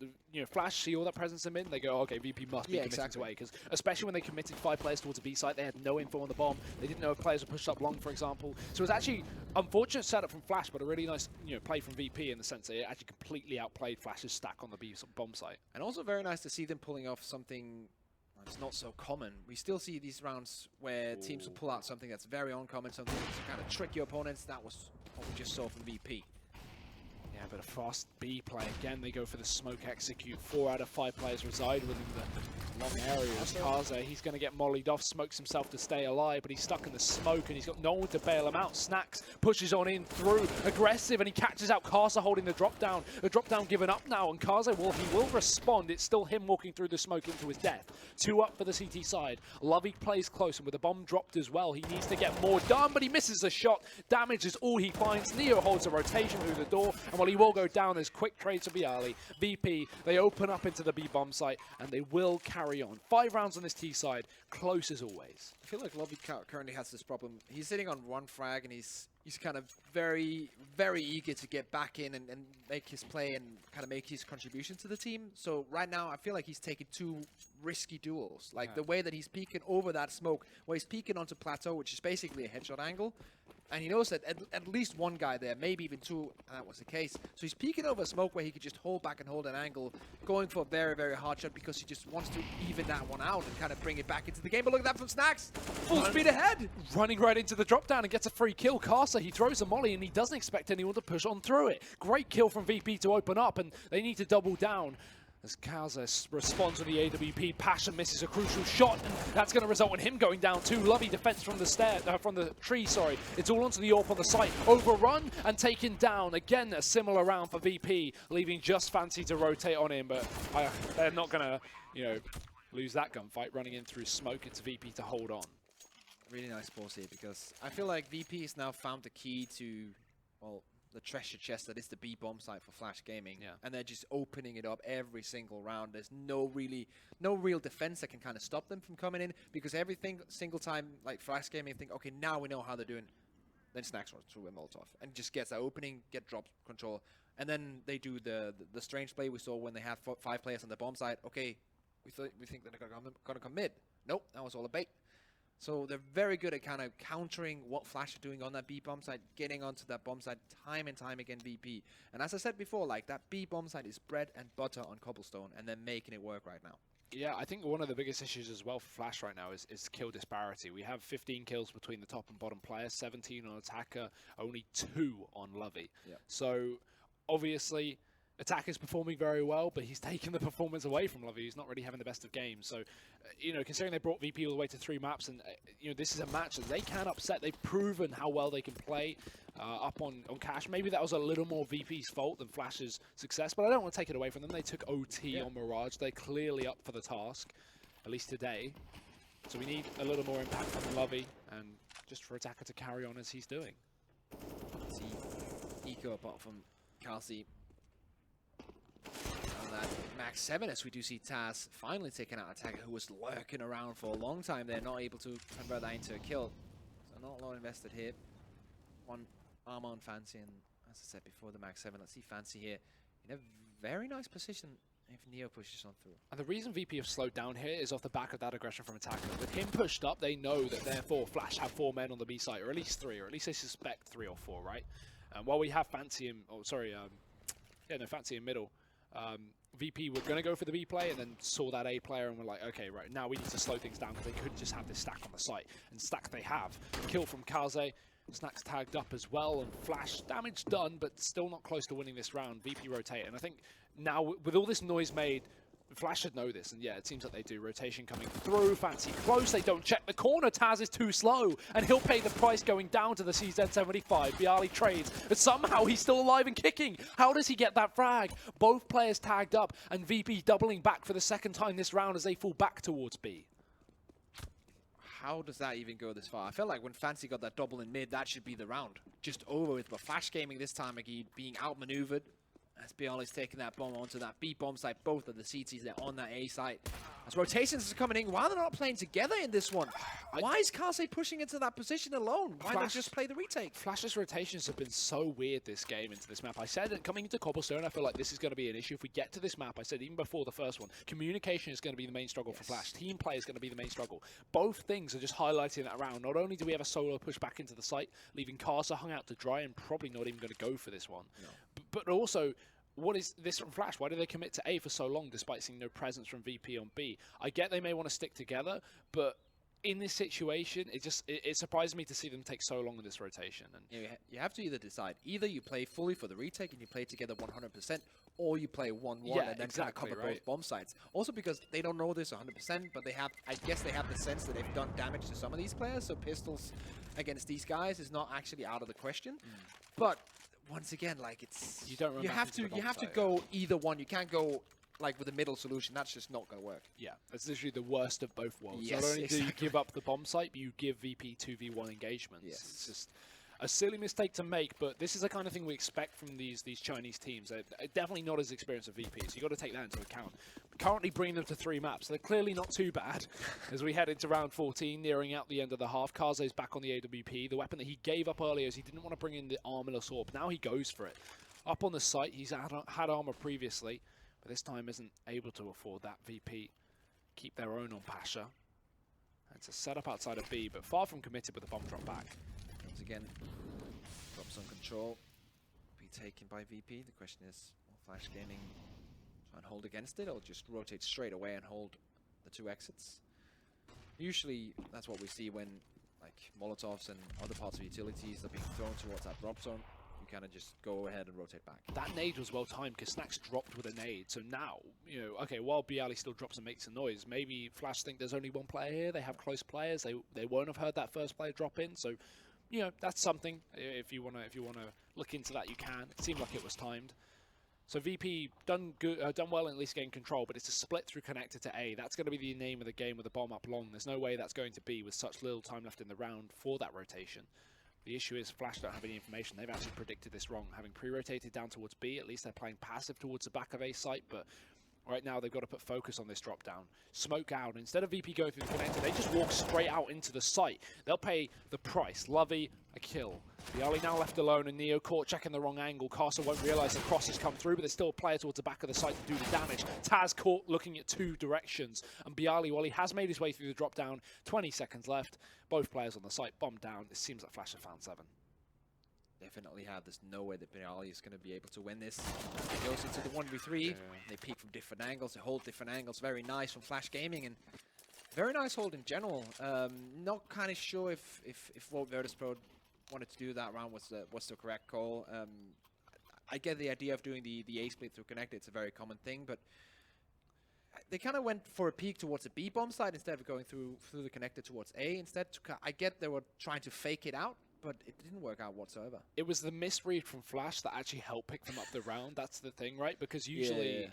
Flash see all that presence in mid, and they go, okay, VP must be committing to A, because especially when they committed 5 players towards a B site, they had no info on the bomb. They didn't know if players were pushed up long, for example. So it was actually unfortunate setup from Flash, but a really nice play from VP in the sense that it actually completely outplayed Flash's stack on the B bomb site. And also very nice to see them pulling off something It's not so common. We still see these rounds where teams will pull out something that's very uncommon, something to kind of trick your opponents. That was what we just saw from VP. Yeah, but a fast B play again. They go for the smoke execute. 4 out of 5 players reside within the long areas. Kaze, he's going to get mollied off, smokes himself to stay alive, but he's stuck in the smoke and he's got no one to bail him out. Snacks pushes on in through, aggressive, and he catches out Kaze holding the drop down. The drop down given up now, and Kaze, well, he will respond. It's still him walking through the smoke into his death. 2 up for the CT side. Lovey plays close, and with the bomb dropped as well, he needs to get more done, but he misses a shot. Damage is all he finds. Neo holds a rotation through the door, and while he will go down, there's quick trades to Bialy. VP, they open up into the B bomb site, and they will carry on. 5 rounds on this T side, close as always. I feel like Lovey currently has this problem. He's sitting on 1 frag, and he's kind of very, very eager to get back in and make his play and kind of make his contribution to the team. So right now, I feel like he's taking 2 risky duels. Like the way that he's peeking over that smoke, where he's peeking onto plateau, which is basically a headshot angle. And he knows that at least 1 guy there, maybe even 2, and that was the case. So he's peeking over smoke where he could just hold back and hold an angle, going for a very, very hard shot because he just wants to even that one out and kind of bring it back into the game. But look at that from Snacks. Full speed ahead. Running right into the drop down and gets a free kill. Kaze, he throws a molly and he doesn't expect anyone to push on through it. Great kill from VP to open up, and they need to double down. As Kaze responds with the AWP, Passion misses a crucial shot, and that's going to result in him going down too. Lovely defense from the tree, sorry. It's all onto the AWP on the site. Overrun and taken down. Again, a similar round for VP, leaving just Fancy to rotate on him, but they're not going to, lose that gunfight. Running in through smoke, it's VP to hold on. Really nice pause here, because I feel like VP has now found the key to, well, the treasure chest that is the B bomb site for Flash Gaming, and they're just opening it up every single round. There's no real defense that can kind of stop them from coming in, because single time like Flash Gaming think, okay, now we know how they're doing, then Snacks runs through a Molotov and just gets that opening, get drop control, and then they do the strange play we saw when they had 5 players on the bomb site. Okay, we think that they're gonna come mid. Nope, that was all a bait. So they're very good at kind of countering what Flash are doing on that B bomb site, getting onto that bomb site time and time again, VP. And as I said before, like that B bomb site is bread and butter on Cobblestone, and they're making it work right now. Yeah, I think one of the biggest issues as well for Flash right now is kill disparity. We have 15 kills between the top and bottom players, 17 on Attacker, only 2 on Lovey. Yep. So obviously Attacker's performing very well, but he's taken the performance away from Lovey. He's not really having the best of games. So, considering they brought VP all the way to 3 maps, and, this is a match that they can upset. They've proven how well they can play up on Cash. Maybe that was a little more VP's fault than Flash's success, but I don't want to take it away from them. They took OT on Mirage. They're clearly up for the task, at least today. So we need a little more impact from Lovey, and just for Attacker to carry on as he's doing. See Eco apart from Kelsey. That Max 7, as we do see Taz finally taking out Attacker, who was lurking around for a long time. They're not able to convert that into a kill. So not a lot invested here. 1 arm on Fancy, and as I said before, the Max 7. Let's see Fancy here in a very nice position if Neo pushes on through. And the reason VP have slowed down here is off the back of that aggression from Attacker. With him pushed up, they know that therefore Flash have 4 men on the B site, or at least 3, or at least they suspect 3 or 4, right? While we have Fancy in, Fancy in middle. VP were going to go for the B play and then saw that A player and were like, okay, right, now we need to slow things down because they could just have this stack on the site. And stack they have. Kill from Kaze. Snacks tagged up as well, and Flash damage done, but still not close to winning this round. VP rotate, and I think now with all this noise made, Flash should know this, and yeah, it seems like they do. Rotation coming through, Fancy close, they don't check the corner, Taz is too slow, and he'll pay the price going down to the CZ75. Bialy trades, but somehow he's still alive and kicking. How does he get that frag? Both players tagged up, and VP doubling back for the 2nd time this round as they fall back towards B. How does that even go this far? I felt like when Fancy got that double in mid, that should be the round. Just over with, but Flash Gaming this time again being outmaneuvered. As Bialy's taking that bomb onto that B bomb site, both of the CTs there on that A site. As rotations are coming in, why are they not playing together in this one? Why is Kaze pushing into that position alone? Why not just play the retake? Flash's rotations have been so weird this game into this map. I said that coming into Cobblestone, I feel like this is going to be an issue. If we get to this map, I said even before the first one, communication is going to be the main struggle for Flash. Team play is going to be the main struggle. Both things are just highlighting that round. Not only do we have a solo push back into the site, leaving Kaze hung out to dry and probably not even going to go for this one, but also what is this from Flash? Why do they commit to A for so long despite seeing no presence from VP on B? I get they may want to stick together, but in this situation, it surprised me to see them take so long in this rotation. And you have to either decide. Either you play fully for the retake and you play together 100%, or you play 1-1 and then kind of cover both bomb sites. Also because they don't know this 100%, but I guess they have the sense that they've done damage to some of these players, so pistols against these guys is not actually out of the question. But once again, like you have to go either one. You can't go like with a middle solution. That's just not going to work. Yeah, it's literally the worst of both worlds. Yes, not only do you give up the bomb site, but you give VP 2v1 engagements. Yes. It's just a silly mistake to make, but this is the kind of thing we expect from these Chinese teams. They're definitely not as experienced as VP, so you've got to take that into account. Currently bringing them to 3 maps. They're clearly not too bad as we head into round 14, nearing out the end of the half. Kaze's back on the AWP. The weapon that he gave up earlier is he didn't want to bring in the armorless orb. Now he goes for it. Up on the site, he's had armor previously, but this time isn't able to afford that. VP keep their own on Pasha. It's a setup outside of B, but far from committed with the bomb drop back. Once again, drops on control. Be taken by VP. The question is, will Flash Gaming try and hold against it, or just rotate straight away and hold the 2 exits? Usually, that's what we see when like Molotovs and other parts of utilities are being thrown towards that drop zone. Kind of just go ahead and rotate back. That nade was well timed because Snacks dropped with a nade. So now, okay, while Bialy still drops and makes a noise, maybe Flash think there's only one player here. They have close players. They won't have heard that first player drop in. So, that's something. If you wanna look into that, you can. It seemed like it was timed. So VP done well in at least getting control, but it's a split through connector to A. That's going to be the name of the game with the bomb up long. There's no way that's going to be with such little time left in the round for that rotation. The issue is Flash don't have any information. They've actually predicted this wrong. Having pre-rotated down towards B, at least they're playing passive towards the back of A site, but right now they've got to put focus on this drop down. Smoke out. Instead of VP going through the connector, they just walk straight out into the site. They'll pay the price. Lovey, a kill. Bialy now left alone, and Neo caught checking the wrong angle. Castle won't realise the cross has come through, but there's still a player towards the back of the site to do the damage. Taz caught looking at 2 directions, and Bialy, while he has made his way through the drop down, 20 seconds left. Both players on the site bombed down. It seems like Flash have found 7. Definitely have. There's no way that Bialy is going to be able to win this. It goes into the 1v3. They peek from different angles. They hold different angles. Very nice from Flash Gaming, and very nice hold in general. Not kind of sure if what Virtus.Pro wanted to do that round was the correct call. I get the idea of doing the A split through connector. It's a very common thing, but they kind of went for a peek towards the B bomb side instead of going through the connector towards A. Instead, I get they were trying to fake it out, but it didn't work out whatsoever. It was the misread from Flash that actually helped pick them up the round. That's the thing, right? Because usually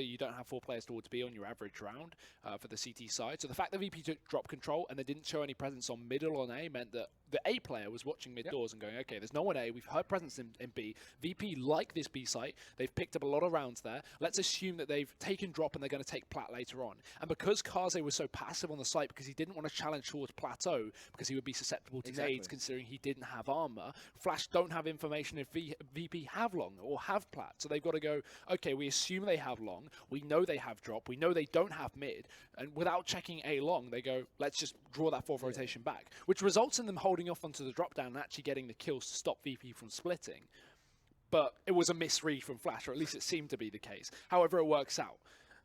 you don't have 4 players towards B on your average round for the CT side. So the fact that VP took drop control and they didn't show any presence on middle on A meant that the A player was watching mid doors and going, okay, there's no one A. We've heard presence in B. VP like this B site. They've picked up a lot of rounds there. Let's assume that they've taken drop and they're going to take plat later on. And because Kaze was so passive on the site because he didn't want to challenge towards plateau because he would be susceptible to nades considering he didn't have armor, Flash don't have information if VP have long or have plat. So they've got to go, okay, we assume they have long. We know they have drop. We know they don't have mid. And without checking A long, they go, let's just draw that 4th rotation back, which results in them holding off onto the drop down and actually getting the kills to stop VP from splitting. But it was a misread from Flash, or at least it seemed to be the case. However, it works out.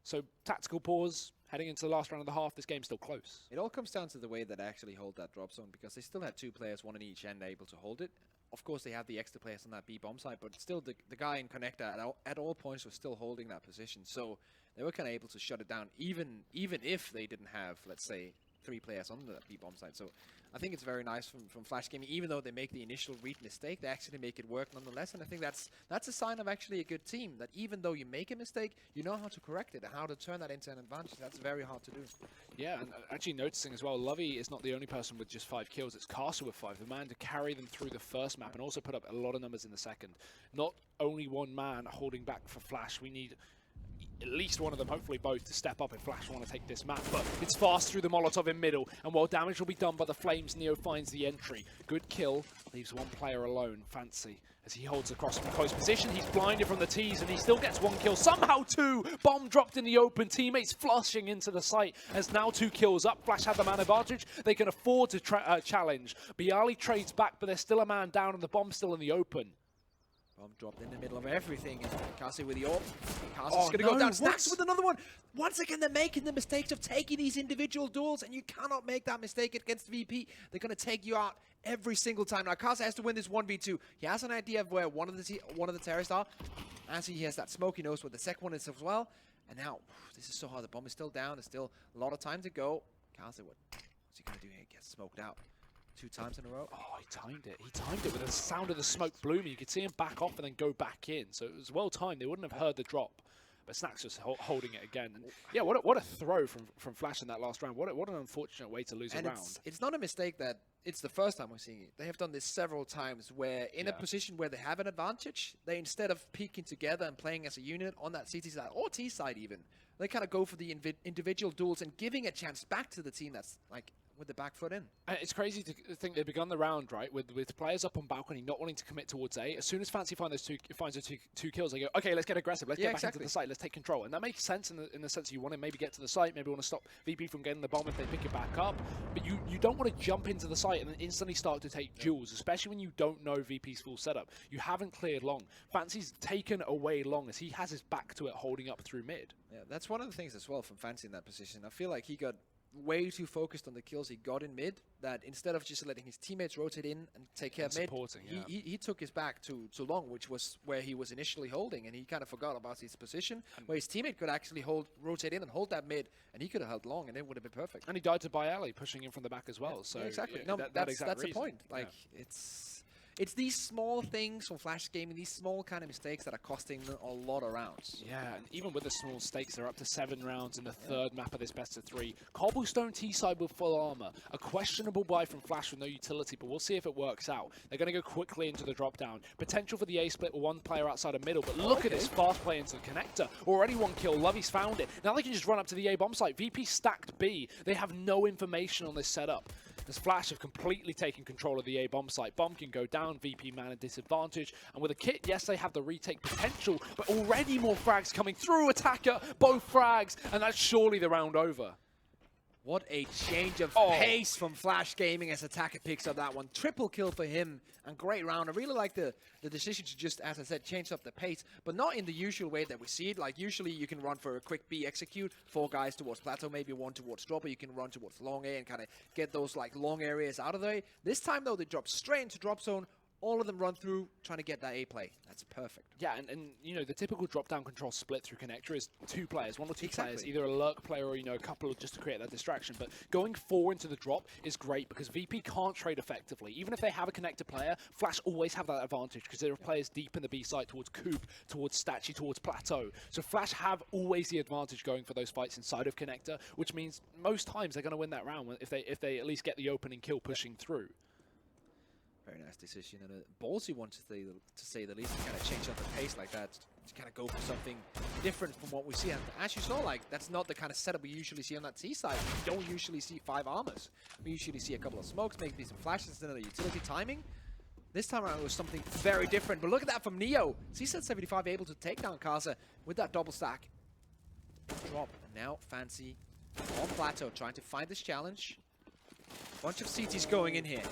So tactical pause, heading into the last round of the half, this game's still close. It all comes down to the way that they actually hold that drop zone, because they still had 2 players, 1 on each end, able to hold it. Of course, they have the extra players on that B bomb side, but still the guy in connector at all points was still holding that position. So they were kind of able to shut it down, even if they didn't have, let's say, 3 players on the B bomb side. So I think it's very nice from Flash Gaming. Even though they make the initial read mistake, they actually make it work nonetheless. And I think that's a sign of actually a good team, that even though you make a mistake, you know how to correct it and how to turn that into an advantage. That's very hard to do. Yeah, and actually noticing as well, Lovey is not the only person with just 5 kills. It's Castle with 5, the man to carry them through the first map and also put up a lot of numbers in the second. Not only one man holding back for Flash. We need at least one of them, hopefully both, to step up if Flash want to take this map. But it's fast through the Molotov in middle, and while damage will be done by the Flames, Neo finds the entry. Good kill, leaves 1 player alone, Fancy, as he holds across from close position. He's blinded from the tees, and he still gets 1 kill, somehow 2! Bomb dropped in the open, teammates flushing into the site, as now 2 kills up. Flash had the man advantage, they can afford to challenge. Bialy trades back, but there's still a man down, and the bomb's still in the open. Bomb dropped in the middle of everything. And Kasi with the AWP. Kasi's going to go down. Snacks with another one. Once again, they're making the mistakes of taking these individual duels, and you cannot make that mistake against VP. They're going to take you out every single time. Now, Kasi has to win this 1v2. He has an idea of where one of the terrorists are. As he has that smoke, he knows where the second one is as well. And now, this is so hard. The bomb is still down. There's still a lot of time to go. Kasi, what's he going to do here? He gets smoked out 2 times in a row. Oh, he timed it. He timed it with the sound of the smoke blooming. You could see him back off and then go back in. So it was well timed. They wouldn't have heard the drop. But Snacks was holding it again. And yeah, what a throw from Flash in that last round. What an unfortunate way to lose a round. It's not a mistake that it's the first time we're seeing it. They have done this several times where in a position where they have an advantage, they instead of peeking together and playing as a unit on that CT side or T side even, they kind of go for the individual duels and giving a chance back to the team that's like with the back foot in. It's crazy to think they've begun the round, right, with players up on balcony not wanting to commit towards A. As soon as Fancy finds those two kills, they go, okay, let's get aggressive. Let's get back into the site. Let's take control. And that makes sense in the sense you want to maybe get to the site, maybe want to stop VP from getting the bomb if they pick it back up. But you don't want to jump into the site and then instantly start to take duels, especially when you don't know VP's full setup. You haven't cleared long. Fancy's taken away long as he has his back to it holding up through mid. Yeah, that's one of the things as well from Fancy in that position. I feel like he got way too focused on the kills he got in mid, that instead of just letting his teammates rotate in and take care of mid, he took his back too long, which was where he was initially holding, and he kind of forgot about his position, where his teammate could actually rotate in and hold that mid, and he could have held long, and it would have been perfect. And he died to Bayali, pushing in from the back as well. So yeah, exactly. Yeah, no, that's the point. Like, it's these small things from Flash Gaming, these small kind of mistakes that are costing a lot of rounds. Yeah, and even with the small stakes, they're up to 7 rounds in the third map of this best of 3. Cobblestone T-side with full armor. A questionable buy from Flash with no utility, but we'll see if it works out. They're going to go quickly into the drop down. Potential for the A split with one player outside of middle, but look at this fast play into the connector. Already 1 kill, Lovey's found it. Now they can just run up to the A bomb site. VP stacked B. They have no information on this setup. As Flash have completely taken control of the A bomb site. Bomb can go down, VP man at disadvantage. And with a kit, yes, they have the retake potential, but already more frags coming through. Attacker, both frags, and that's surely the round over. What a change of pace from Flash Gaming as Attacker picks up that one. Triple kill for him, and great round. I really like the decision to just, as I said, change up the pace, but not in the usual way that we see it. Like, usually you can run for a quick B execute, 4 guys towards plateau, maybe 1 towards drop, or you can run towards long A and kind of get those, like, long areas out of the way. This time, though, they drop straight into drop zone. All of them run through, trying to get that A play. That's perfect. Yeah, and you know, the typical drop-down control split through connector is 2 players, 1 or 2 players, either a lurk player or, you know, a couple just to create that distraction. But going 4 into the drop is great because VP can't trade effectively. Even if they have a connector player, Flash always have that advantage because there are players deep in the B site towards Coop, towards Statue, towards Plateau. So Flash have always the advantage going for those fights inside of connector, which means most times they're going to win that round if they at least get the opening kill pushing through. Very nice decision and a ballsy one to say the least. To kind of change up the pace like that, to kind of go for something different from what we see. And as you saw, like, that's not the kind of setup we usually see on that T side. We don't usually see 5 armors. We usually see a couple of smokes, maybe some flashes instead of the utility timing. This time around it was something very different. But look at that from Neo. CSET 75 able to take down Kaza with that double stack. Drop. And now Fancy on plateau trying to find this challenge. Bunch of CTs going in here.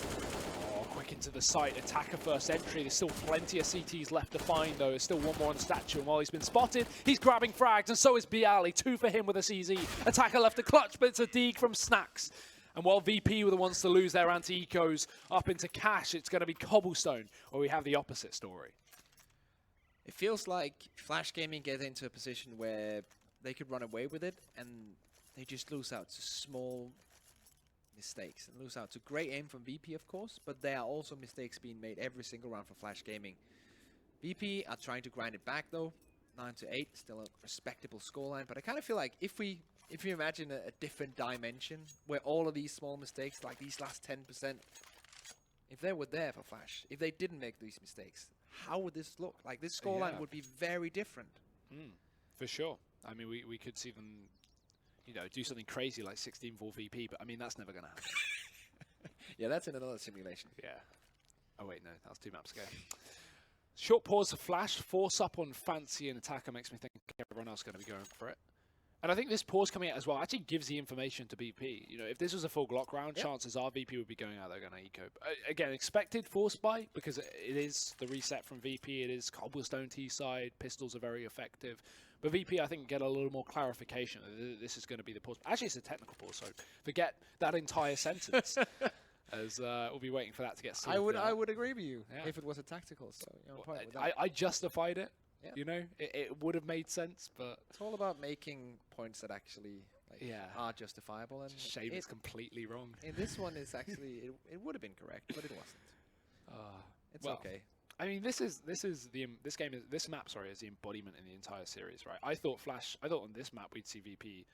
Quick into the site, Attacker first entry. There's still plenty of CTs left to find, though. There's still 1 more on the statue, and while he's been spotted, he's grabbing frags, and so is Bialy. 2 for him with a CZ. Attacker left a clutch, but it's a dig from Snacks. And while VP were the ones to lose their anti-ecos up into cash, it's going to be Cobblestone, where we have the opposite story. It feels like Flash Gaming get into a position where they could run away with it, and they just lose out to small mistakes and lose out to great aim from VP, of course, but there are also mistakes being made every single round for Flash Gaming. VP are trying to grind it back though. 9-8, still a respectable scoreline, but I kind of feel like if you imagine a different dimension where all of these small mistakes, like these last 10%, if they were there for Flash, if they didn't make these mistakes, how would this look? Like, this scoreline would be very different. For sure. I mean, we could see them, you know, do something crazy like 16-4 VP, but I mean, that's never going to happen. Yeah, that's in another simulation. Yeah. Oh, wait, no, that was 2 maps ago. Short pause for Flash, force up on Fancy and Attacker makes me think everyone else is going to be going for it. And I think this pause coming out as well actually gives the information to VP. You know, if this was a full Glock round, chances are VP would be going out there going to eco. Again, expected force buy because it is the reset from VP. It is cobblestone T side. Pistols are very effective. But VP, I think, get a little more clarification. This is going to be the pause. Actually, it's a technical pause, so forget that entire sentence. As we'll be waiting for that to get sorted. I would agree with you if it was a tactical. So you're on point with that. I justified it. Yeah. You know, it would have made sense, but it's all about making points that actually are justifiable. And Shane is completely wrong. And this one is actually it would have been correct, but it wasn't. It's okay. I mean, this map is the embodiment in the entire series, right? I thought on this map we'd see VP.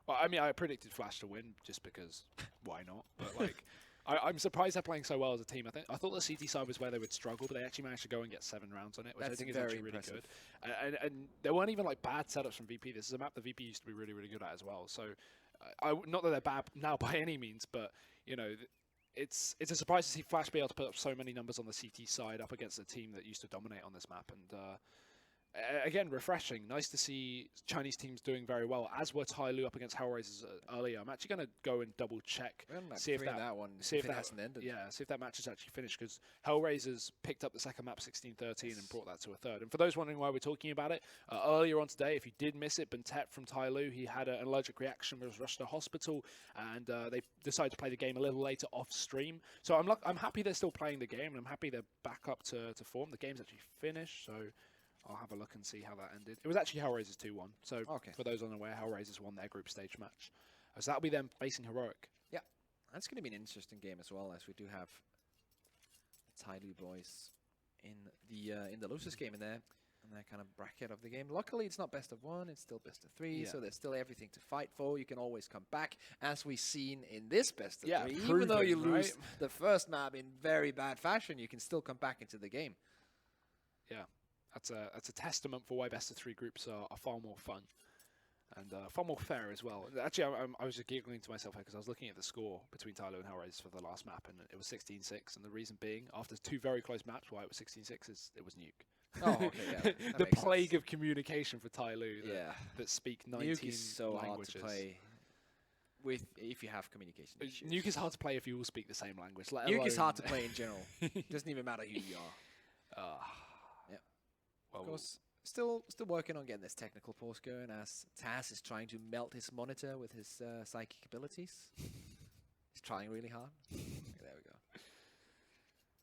Well, I mean, I predicted Flash to win just because why not? But like. I'm surprised they're playing so well as a team. I thought the CT side was where they would struggle, but they actually managed to go and get 7 rounds on it, which I think is actually really good. And there weren't even like bad setups from VP. This is a map that VP used to be really, really good at as well. So, not that they're bad now by any means, but you know, it's a surprise to see Flash be able to put up so many numbers on the CT side up against a team that used to dominate on this map. And again, refreshing. Nice to see Chinese teams doing very well, as were Tai Lu up against Hellraisers earlier. I'm actually going to go and double check, see if that hasn't ended. Yeah, see if that match is actually finished, because Hellraisers picked up the second map 16-13 and brought that to a third. And for those wondering why we're talking about it, earlier on today, if you did miss it, Bentet from Tai Lu, he had an allergic reaction, was rushed to hospital, and they decided to play the game a little later off stream. So I'm happy they're still playing the game, and I'm happy they're back up to form. The game's actually finished, so I'll have a look and see how that ended. It was actually Hellraisers 2-1. So for those unaware, Hellraisers won their group stage match. So that'll be them facing Heroic. Yeah, that's going to be an interesting game as well, as we do have the Tai Lu boys in the losers game in that kind of bracket of the game. Luckily, it's not best of 1; it's still best of 3. So there's still everything to fight for. You can always come back, as we've seen in this best of 3. Even though you lose the first map in very bad fashion, you can still come back into the game. Yeah. That's a testament for why best of 3 groups are far more fun and far more fair as well. Actually, I was just giggling to myself because I was looking at the score between Tai Lu and Hellraisers for the last map, and it was 16-6. And the reason being, after 2 very close maps, why it was 16-6 is it was Nuke. Oh, okay, yeah. The plague of communication for Tai Lu that speak 19 Nuke is so languages. Hard to play with if you have communication issues. Nuke is hard to play if you all speak the same language. Nuke is hard to play in general. Doesn't even matter who you are. Well, of course, still working on getting this technical pause going, as Taz is trying to melt his monitor with his psychic abilities. He's trying really hard. There we go.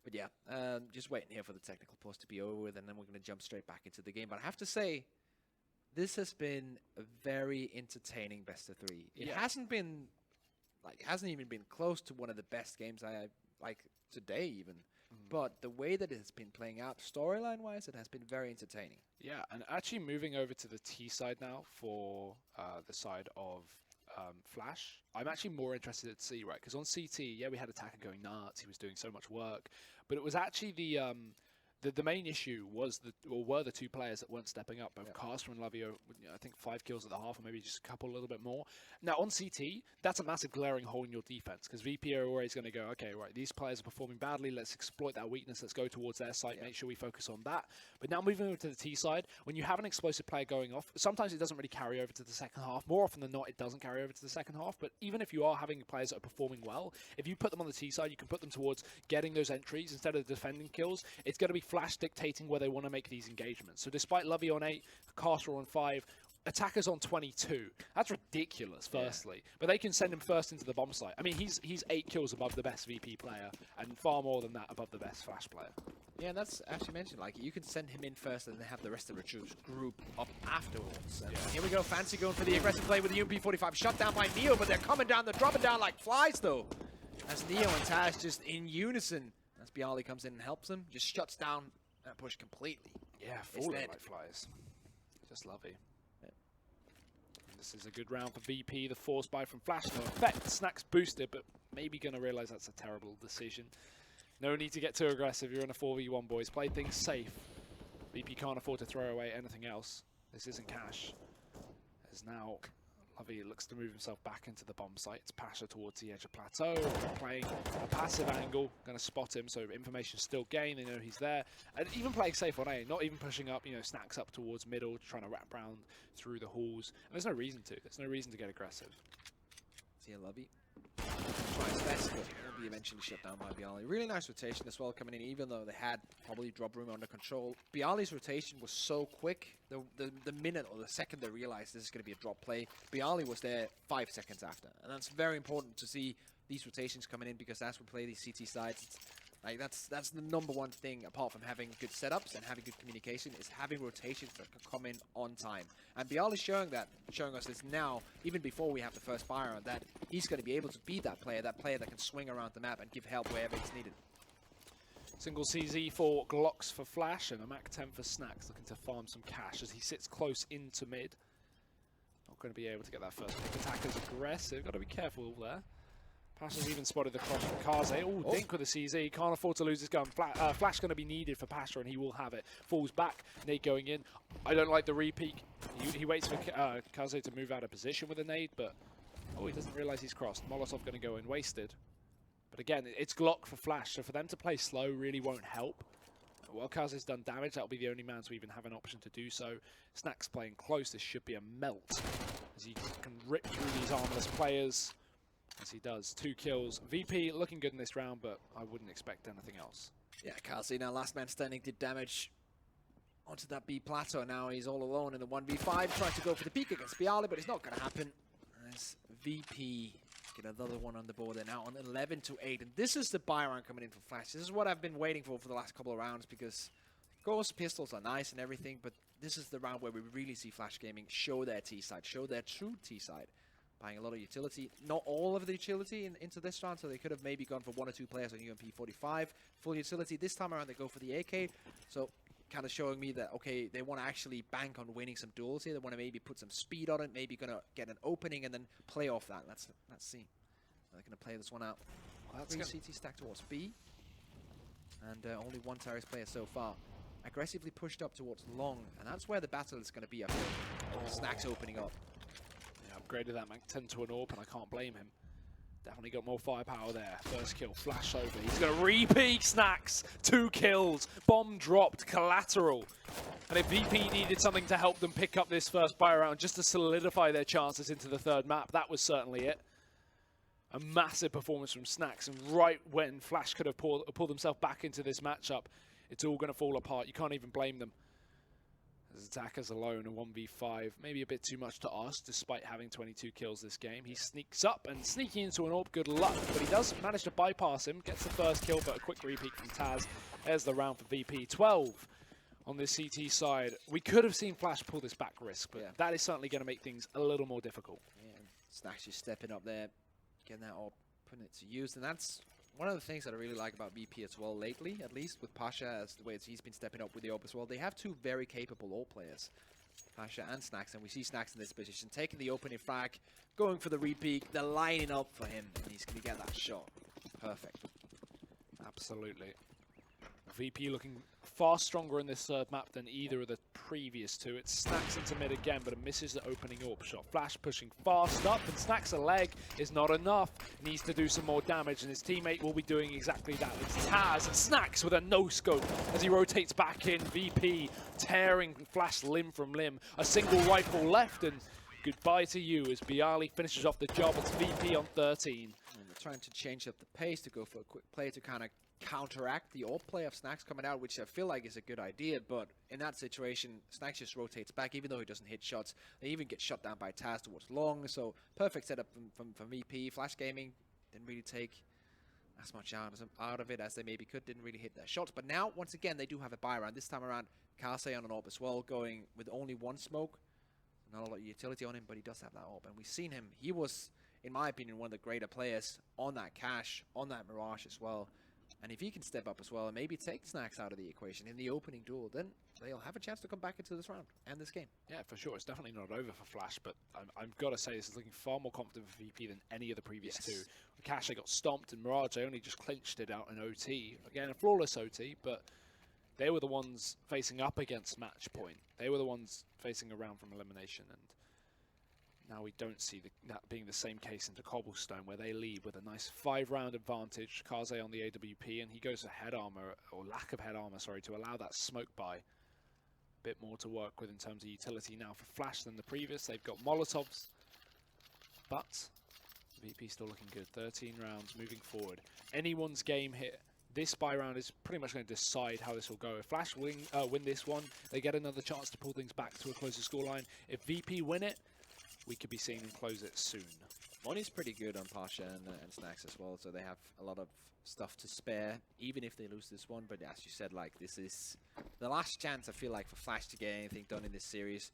But yeah, just waiting here for the technical pause to be over with, and then we're going to jump straight back into the game. But I have to say, this has been a very entertaining best of 3. It hasn't even been close to one of the best games I like today even. But the way that it has been playing out, storyline-wise, it has been very entertaining. Yeah, and actually moving over to the T side now for the side of Flash, I'm actually more interested to see, right? Because on CT, we had Attacker going nuts. He was doing so much work. But it was actually the main issue were the 2 players that weren't stepping up, both Caster and Lavio. I think 5 kills at the half, or maybe just a couple a little bit more. Now on CT, that's a massive glaring hole in your defense, because VP are always going to go, okay, right, these players are performing badly. Let's exploit that weakness. Let's go towards their site. Make sure we focus on that. But now moving over to the T side, when you have an explosive player going off, sometimes it doesn't really carry over to the second half. More often than not, it doesn't carry over to the second half. But even if you are having players that are performing well, if you put them on the T side, you can put them towards getting those entries instead of defending kills. It's going to be Flash dictating where they want to make these engagements. So despite Lovey on 8, Caster on 5, Attacker's on 22. That's ridiculous, firstly. But they can send him first into the bomb site. I mean, he's 8 kills above the best VP player, and far more than that above the best Flash player. Yeah, and that's actually mentioned. Like, you can send him in first, and then have the rest of the group up afterwards. Here we go, Fancy going for the aggressive play with the UMP-45. Shut down by Neo, but they're coming down. They're dropping down like flies, though. As Neo and Taz just in unison. As Bialy comes in and helps them, just shuts down that push completely. Yeah, falling like flies. Just lovely. This is a good round for VP. The force buy from Flash, no effect. Snack's boosted, but maybe going to realize that's a terrible decision. No need to get too aggressive. You're in a 4v1, boys. Play things safe. VP can't afford to throw away anything else. This isn't cash. There's now Lovey looks to move himself back into the bomb site. It's Pasha towards the edge of plateau, playing a passive angle, going to spot him, so information still gained, they know he's there. And even playing safe on A, not even pushing up, Snacks up towards middle, trying to wrap around through the halls. And there's no reason to. There's no reason to get aggressive. See a Lovey. Tries best, but will be eventually shut down by Bialy. Really nice rotation as well coming in, even though they had probably drop room under control. Bialy's rotation was so quick. The minute or the second they realized this is going to be a drop play, Bialy was there 5 seconds after. And that's very important to see these rotations coming in, because as we play these CT sides, like that's the number one thing, apart from having good setups and having good communication, is having rotations that can come in on time. And Bialy's showing us this now, even before we have the first fire on that, he's going to be able to be that player that can swing around the map and give help wherever it's needed. Single CZ for Glocks for Flash, and a Mac 10 for Snacks, looking to farm some cash as he sits close into mid. Not going to be able to get that first pick. Attacker's aggressive, got to be careful there. Pasha's even spotted the cross from Kaze. Oh, Dink with the CZ. Can't afford to lose his gun. Flash going to be needed for Pasha, and he will have it. Falls back. Nade going in. I don't like the re-peek. He waits for Kaze to move out of position with a nade, but he doesn't realize he's crossed. Molotov going to go in wasted. But again, it's Glock for Flash, so for them to play slow really won't help. While Kaze's done damage, that'll be the only man to even have an option to do so. Snacks playing close. This should be a melt, as he can rip through these armorless players. As he does, 2 kills. VP looking good in this round, but I wouldn't expect anything else. Yeah, Kaze now last man standing did damage onto that B plateau. Now he's all alone in the 1v5, trying to go for the peak against Bialy, but it's not going to happen. As VP get another one on the board. They're now on 11-8, and this is the buy round coming in for Flash. This is what I've been waiting for the last couple of rounds, because Ghost pistols are nice and everything, but this is the round where we really see Flash Gaming show their T-side, show their true T-side. Buying a lot of utility, not all of the utility into this round, so they could have maybe gone for 1 or 2 players on UMP 45 full utility. This time around they go for the AK, so kind of showing me that, okay, they want to actually bank on winning some duels here. They want to maybe put some speed on it, maybe going to get an opening and then play off that. Let's see. They're going to play this one out. Well, that's 3 CT stacked towards B, and only 1 terrorist player so far. Aggressively pushed up towards long, and that's where the battle is going to be, I feel. Snacks opening up. Upgraded that Mac 10 to an AWP, and I can't blame him. Definitely got more firepower there. First kill, flash over. He's going to re-peek Snacks. 2 kills. Bomb dropped, collateral. And if VP needed something to help them pick up this first buy round, just to solidify their chances into the 3rd map, that was certainly it. A massive performance from Snacks, and right when Flash could have pulled himself back into this matchup, it's all going to fall apart. You can't even blame them. As attackers alone, a 1v5, maybe a bit too much to ask, despite having 22 kills this game. He sneaks up, and sneaking into an AWP, good luck, but he does manage to bypass him, gets the first kill, but a quick repeat from Taz. There's the round for VP. 12 on this CT side. We could have seen Flash pull this back risk, but that is certainly going to make things a little more difficult. Yeah, Snacks just stepping up there, getting that AWP, putting it to use, and that's one of the things that I really like about VP as well lately, at least with Pasha, as the way he's been stepping up with the AWP as well. They have 2 very capable AWP players, Pasha and Snacks, and we see Snacks in this position, taking the opening frag, going for the repeat, they're lining up for him, and he's going to get that shot. Perfect. Absolutely. VP looking far stronger in this 3rd map than either of the previous 2. It Snacks into mid again, but it misses the opening AWP shot. Flash pushing fast up, and Snacks a leg is not enough. Needs to do some more damage, and his teammate will be doing exactly that. It's Taz, and Snacks with a no-scope as he rotates back in. VP tearing Flash limb from limb. A single rifle left, and goodbye to you as Bialy finishes off the job. It's VP on 13. And they're trying to change up the pace to go for a quick play to kind of counteract the AWP play of Snacks coming out, which I feel like is a good idea, but in that situation, Snacks just rotates back, even though he doesn't hit shots. They even get shot down by Taz towards long, so perfect setup from VP. Flash Gaming didn't really take as much out of it as they maybe could, didn't really hit their shots, but now, once again, they do have a buy round. This time around, Kaze on an AWP as well, going with only 1 smoke. Not a lot of utility on him, but he does have that AWP, and we've seen him. He was, in my opinion, one of the greater players on that Cash, on that Mirage as well. And if he can step up as well and maybe take Snacks out of the equation in the opening duel, then they'll have a chance to come back into this round and this game. Yeah, for sure. It's definitely not over for Flash, but I've got to say this is looking far more confident for VP than any of the previous 2. Cash, they got stomped, and Mirage, they only just clinched it out in OT. Again, a flawless OT, but they were the ones facing up against match point. They were the ones facing a round from elimination, and Now we don't see that being the same case into Cobblestone, where they lead with a nice 5-round advantage. Kaze on the AWP, and he goes for head armor, or lack of head armor, sorry, to allow that smoke buy. Bit more to work with in terms of utility now for Flash than the previous. They've got Molotovs, but VP still looking good. 13 rounds moving forward. Anyone's game here. This buy round is pretty much going to decide how this will go. If Flash win this one, they get another chance to pull things back to a closer scoreline. If VP win it, we could be seeing them close it soon. Money's pretty good on Pasha and Snacks as well, so they have a lot of stuff to spare, even if they lose this one. But as you said, like, this is the last chance, I feel like, for Flash to get anything done in this series.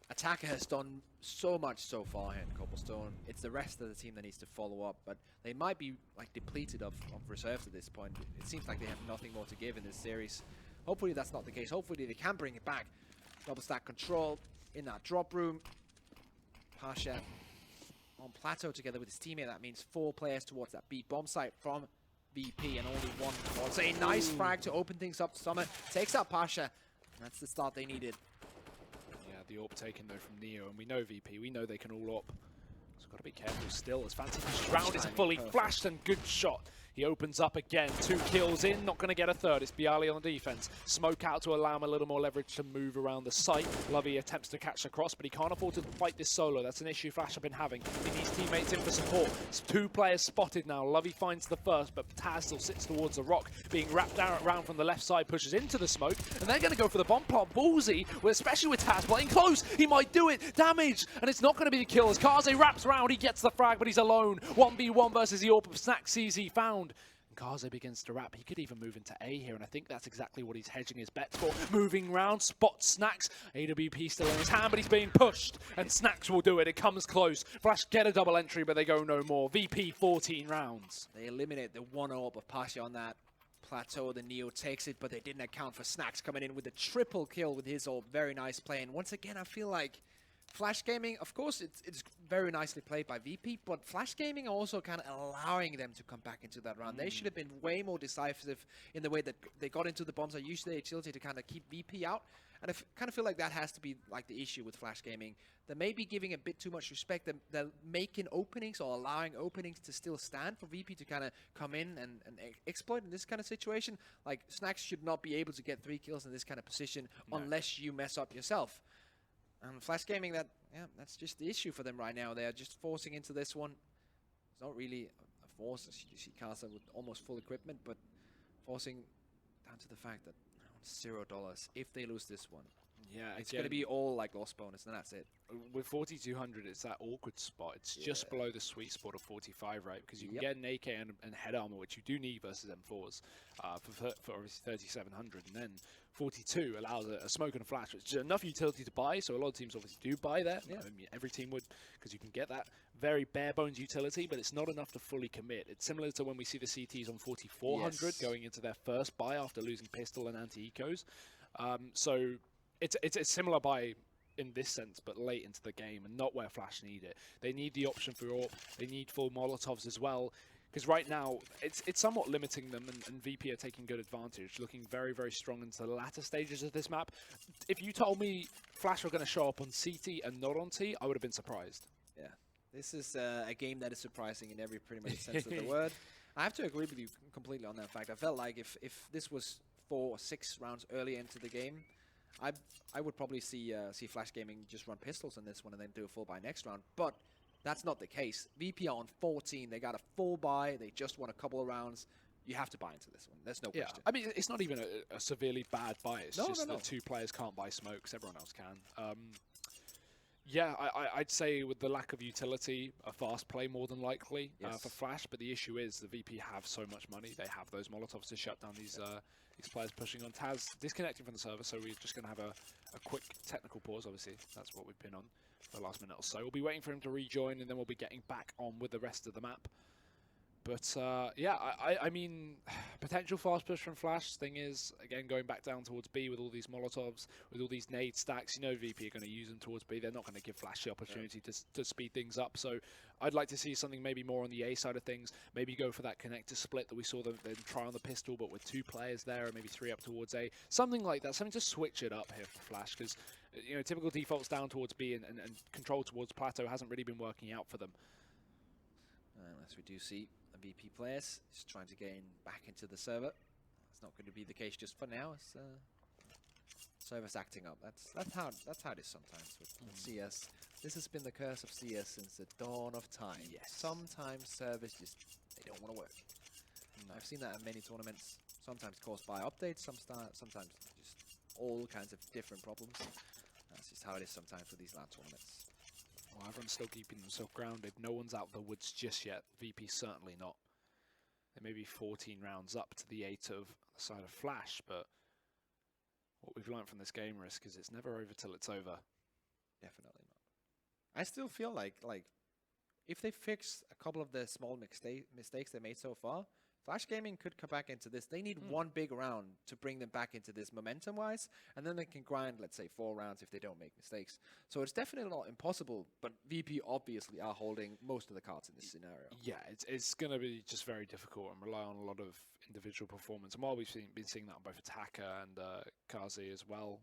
Attacker has done so much so far here in Cobblestone. It's the rest of the team that needs to follow up, but they might be like depleted of reserves at this point. It seems like they have nothing more to give in this series. Hopefully that's not the case. Hopefully they can bring it back. Double stack control in that drop room. Pasha on plateau together with his teammate. That means 4 players towards that B bomb site from VP and only 1 towards. A nice frag to open things up. Summit takes out Pasha. That's the start they needed. Yeah, the AWP taken though from Neo, and we know VP. We know they can all AWP. So got to be careful still as Fancy Round is fully flashed and good shot. He opens up again, 2 kills in, not going to get a third. It's Bialy on the defense. Smoke out to allow him a little more leverage to move around the site. Lovey attempts to catch the cross, but he can't afford to fight this solo. That's an issue Flash have been having. He needs teammates in for support. It's 2 players spotted now. Lovey finds the first, but Taz still sits towards the rock, being wrapped around from the left side, pushes into the smoke, and they're going to go for the bomb plant. Ballsy, especially with Taz playing close. He might do it. Damage, and it's not going to be the kill as Kaze wraps around. He gets the frag, but he's alone. 1v1 versus the AWP of Snack sees he found. Kaze begins to wrap. He could even move into A here, and I think that's exactly what he's hedging his bets for. Moving round, spots Snacks. AWP still in his hand, but he's being pushed, and Snacks will do it. It comes close. Flash get a double entry, but they go no more. VP 14 rounds. They eliminate the 1 AWP of Pasha on that plateau. The Neo takes it, but they didn't account for Snacks coming in with a triple kill with his AWP. Very nice play. And once again, I feel like Flash Gaming, of course, it's very nicely played by VP, but Flash Gaming are also kind of allowing them to come back into that round. They should have been way more decisive in the way that they got into the bombs. I used their agility to kind of keep VP out, and I kind of feel like that has to be like the issue with Flash Gaming. They're maybe giving a bit too much respect. They're making openings or allowing openings to still stand for VP to kind of come in and exploit in this kind of situation. Like, Snacks should not be able to get 3 kills in this kind of position unless you mess up yourself. And Flash Gaming, that's just the issue for them right now. They are just forcing into this one. It's not really a force, as you see Casa with almost full equipment, but forcing down to the fact that $0 if they lose this one. Yeah, it's going to be all like loss bonus, and that's it. With 4,200, it's that awkward spot. It's just below the sweet spot of 45, right? Because you can get an AK and head armor, which you do need versus M4s, for obviously 3,700, and then 42 allows a smoke and a flash, which is enough utility to buy. So a lot of teams obviously do buy that. I mean, every team would, because you can get that very bare bones utility, but it's not enough to fully commit. It's similar to when we see the CTs on 4,400 going into their first buy after losing pistol and anti-ecos. So it's a similar buy in this sense, but late into the game and not where Flash need it. They need the option for AWP. They need full Molotovs as well, because right now it's somewhat limiting them, and VP are taking good advantage, looking very, very strong into the latter stages of this map. If you told me Flash were going to show up on CT and not on T, I would have been surprised. Yeah, this is a game that is surprising in every pretty much sense of the word. I have to agree with you completely on that fact. I felt like if this was 4 or 6 rounds earlier into the game, I would probably see Flash Gaming just run pistols in this one and then do a full buy next round. But that's not the case. VP are on 14. They got a full buy. They just won a couple of rounds. You have to buy into this one. There's no question. I mean, it's not even a severely bad buy. It's just that 2 players can't buy smokes. Everyone else can. Yeah, I'd say with the lack of utility, a fast play more than likely for Flash. But the issue is the VP have so much money. They have those Molotovs to shut down these players pushing on. Taz disconnecting from the server, so we're just going to have a quick technical pause, obviously. That's what we've been on for the last minute or so. We'll be waiting for him to rejoin, and then we'll be getting back on with the rest of the map. But, yeah, I mean, potential fast push from Flash. Thing is, again, going back down towards B with all these Molotovs, with all these nade stacks, you know VP are going to use them towards B. They're not going to give Flash the opportunity to speed things up. So I'd like to see something maybe more on the A side of things. Maybe go for that connector split that we saw them try on the pistol, but with 2 players there, or maybe 3 up towards A. Something like that. Something to switch it up here for Flash, because Typical defaults down towards B and control towards plateau hasn't really been working out for them. As we do see the VP players just trying to gain back into the server. It's not going to be the case just for now. It's server's acting up. That's how it is sometimes with CS. This has been the curse of CS since the dawn of time. Yes. Sometimes servers they don't want to work. I've seen that in many tournaments. Sometimes caused by updates. Sometimes just all kinds of different problems. That's just how it is sometimes with these LAN tournaments. Well, everyone's still keeping themselves grounded. No one's out of the woods just yet. VP certainly not. There may be 14 rounds up to the 8 of the side of Flash, but what we've learned from this game, Risk, is it's never over till it's over. Definitely not. I still feel like if they fix a couple of the small mistakes they made so far, Flash Gaming could come back into this. They need one big round to bring them back into this momentum-wise, and then they can grind, let's say, 4 rounds if they don't make mistakes. So it's definitely not impossible, but VP obviously are holding most of the cards in this scenario. Yeah, it's going to be just very difficult and rely on a lot of individual performance. And while we've been seeing that on both Attacker and Kazi as well,